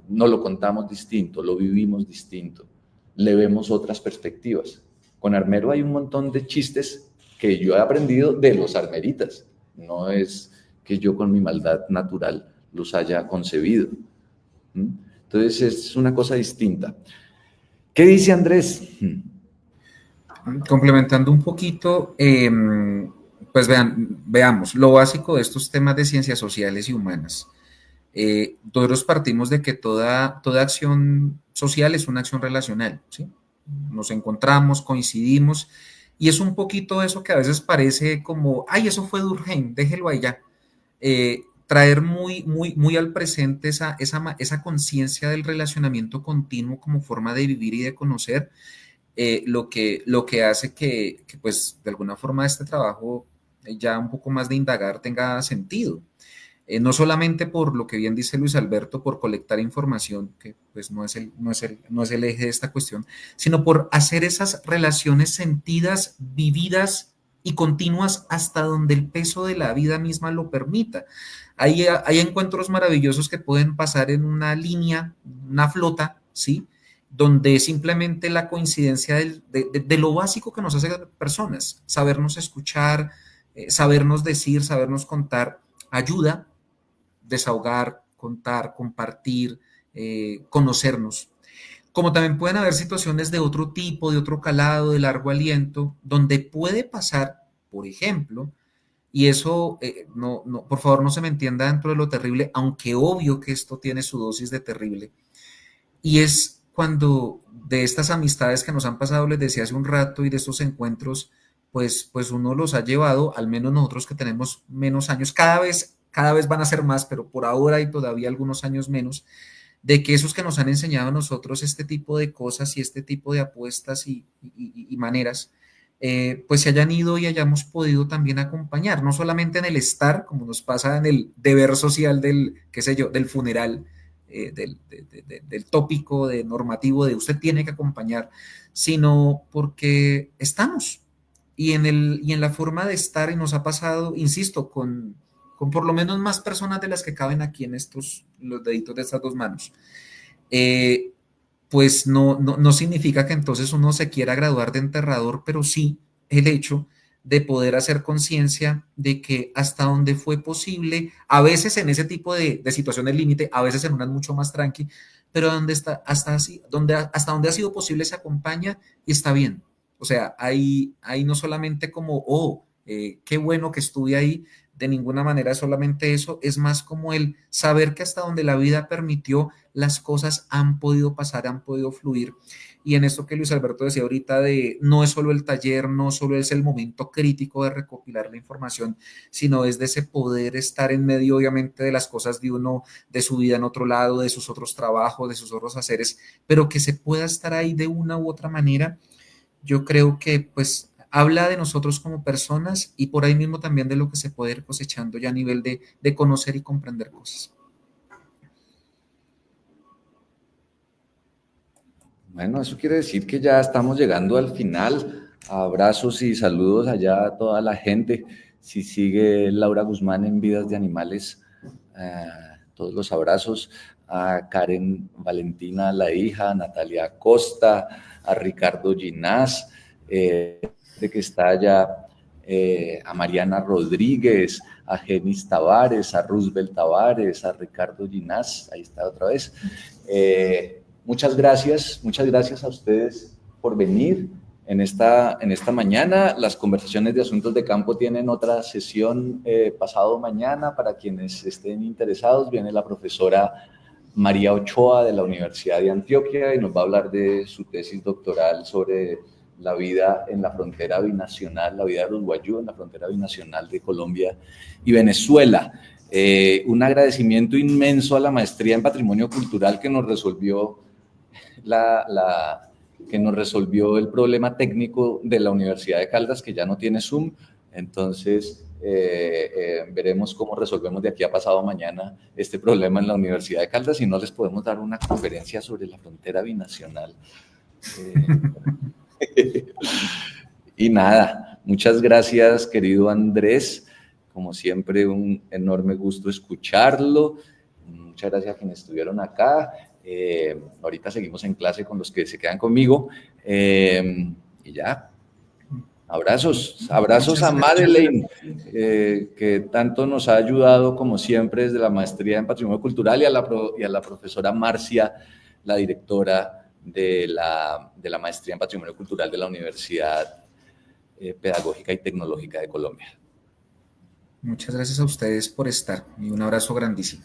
No lo contamos distinto, lo vivimos distinto. Le vemos otras perspectivas. Con Armero hay un montón de chistes que yo he aprendido de los armeritas. No es que yo con mi maldad natural los haya concebido. Entonces es una cosa distinta. ¿Qué dice Andrés? Complementando un poquito, pues veamos, lo básico de estos temas de ciencias sociales y humanas. Nosotros partimos de que toda acción social es una acción relacional, ¿sí? Nos encontramos, coincidimos, y es un poquito eso que a veces parece como, ay, eso fue Durkheim, déjelo allá. Traer muy al presente esa conciencia del relacionamiento continuo como forma de vivir y de conocer, lo que hace que, pues, de alguna forma este trabajo ya un poco más de indagar tenga sentido. No solamente por lo que bien dice Luis Alberto, por colectar información, que pues no es el eje de esta cuestión, sino por hacer esas relaciones sentidas, vividas y continuas hasta donde el peso de la vida misma lo permita. Hay encuentros maravillosos que pueden pasar en una línea, una flota, ¿sí? Donde simplemente la coincidencia de lo básico que nos hace personas, sabernos escuchar, sabernos decir, sabernos contar, ayuda, desahogar, contar, compartir, conocernos. Como también pueden haber situaciones de otro tipo, de otro calado, de largo aliento, donde puede pasar, por ejemplo, y eso, por favor no se me entienda dentro de lo terrible, aunque obvio que esto tiene su dosis de terrible, y es cuando de estas amistades que nos han pasado, les decía hace un rato, y de estos encuentros, pues uno los ha llevado, al menos nosotros que tenemos menos años, cada vez van a ser más, pero por ahora hay todavía algunos años menos, de que esos que nos han enseñado a nosotros este tipo de cosas y este tipo de apuestas y maneras, pues se hayan ido y hayamos podido también acompañar, no solamente en el estar, como nos pasa en el deber social del, qué sé yo, del funeral, del tópico, de normativo, de usted tiene que acompañar, sino porque estamos. Y en la forma de estar, y nos ha pasado, insisto, con por lo menos más personas de las que caben aquí en los deditos de estas dos manos, pues no significa que entonces uno se quiera graduar de enterrador, pero sí el hecho de poder hacer conciencia de que hasta donde fue posible, a veces en ese tipo de situaciones límite, a veces en unas mucho más tranqui, pero hasta donde ha sido posible se acompaña y está bien. O sea, hay no solamente como, qué bueno que estuve ahí, de ninguna manera es solamente eso, es más como el saber que hasta donde la vida permitió, las cosas han podido pasar, han podido fluir. Y en esto que Luis Alberto decía ahorita de no es solo el taller, no solo es el momento crítico de recopilar la información, sino es de ese poder estar en medio, obviamente, de las cosas de uno, de su vida en otro lado, de sus otros trabajos, de sus otros haceres, pero que se pueda estar ahí de una u otra manera. Yo creo que pues habla de nosotros como personas y por ahí mismo también de lo que se puede ir cosechando ya a nivel de conocer y comprender cosas. Bueno, eso quiere decir que ya estamos llegando al final. Abrazos y saludos allá a toda la gente. Si sigue Laura Guzmán en Vidas de Animales, todos los abrazos. A Karen Valentina, la hija, a Natalia Costa, a Ricardo Ginás, de que está allá, a Mariana Rodríguez, a Genis Tavares, a Roosevelt Tavares, a Ricardo Ginás, ahí está otra vez. Muchas gracias a ustedes por venir en esta mañana. Las conversaciones de asuntos de campo tienen otra sesión pasado mañana. Para quienes estén interesados, viene la profesora María Ochoa de la Universidad de Antioquia y nos va a hablar de su tesis doctoral sobre la vida en la frontera binacional, la vida de los Wayuu en la frontera binacional de Colombia y Venezuela. Un agradecimiento inmenso a la maestría en Patrimonio Cultural que nos resolvió el problema técnico de la Universidad de Caldas, que ya no tiene Zoom. Entonces, veremos cómo resolvemos de aquí a pasado mañana este problema en la Universidad de Caldas y no les podemos dar una conferencia sobre la frontera binacional. Y nada, muchas gracias, querido Andrés. Como siempre, un enorme gusto escucharlo. Muchas gracias a quienes estuvieron acá. Ahorita seguimos en clase con los que se quedan conmigo. Y ya. Abrazos a Madeleine, que tanto nos ha ayudado, como siempre, desde la maestría en Patrimonio Cultural, y a la profesora Marcia, la directora de la maestría en Patrimonio Cultural de la Universidad Pedagógica y Tecnológica de Colombia. Muchas gracias a ustedes por estar y un abrazo grandísimo.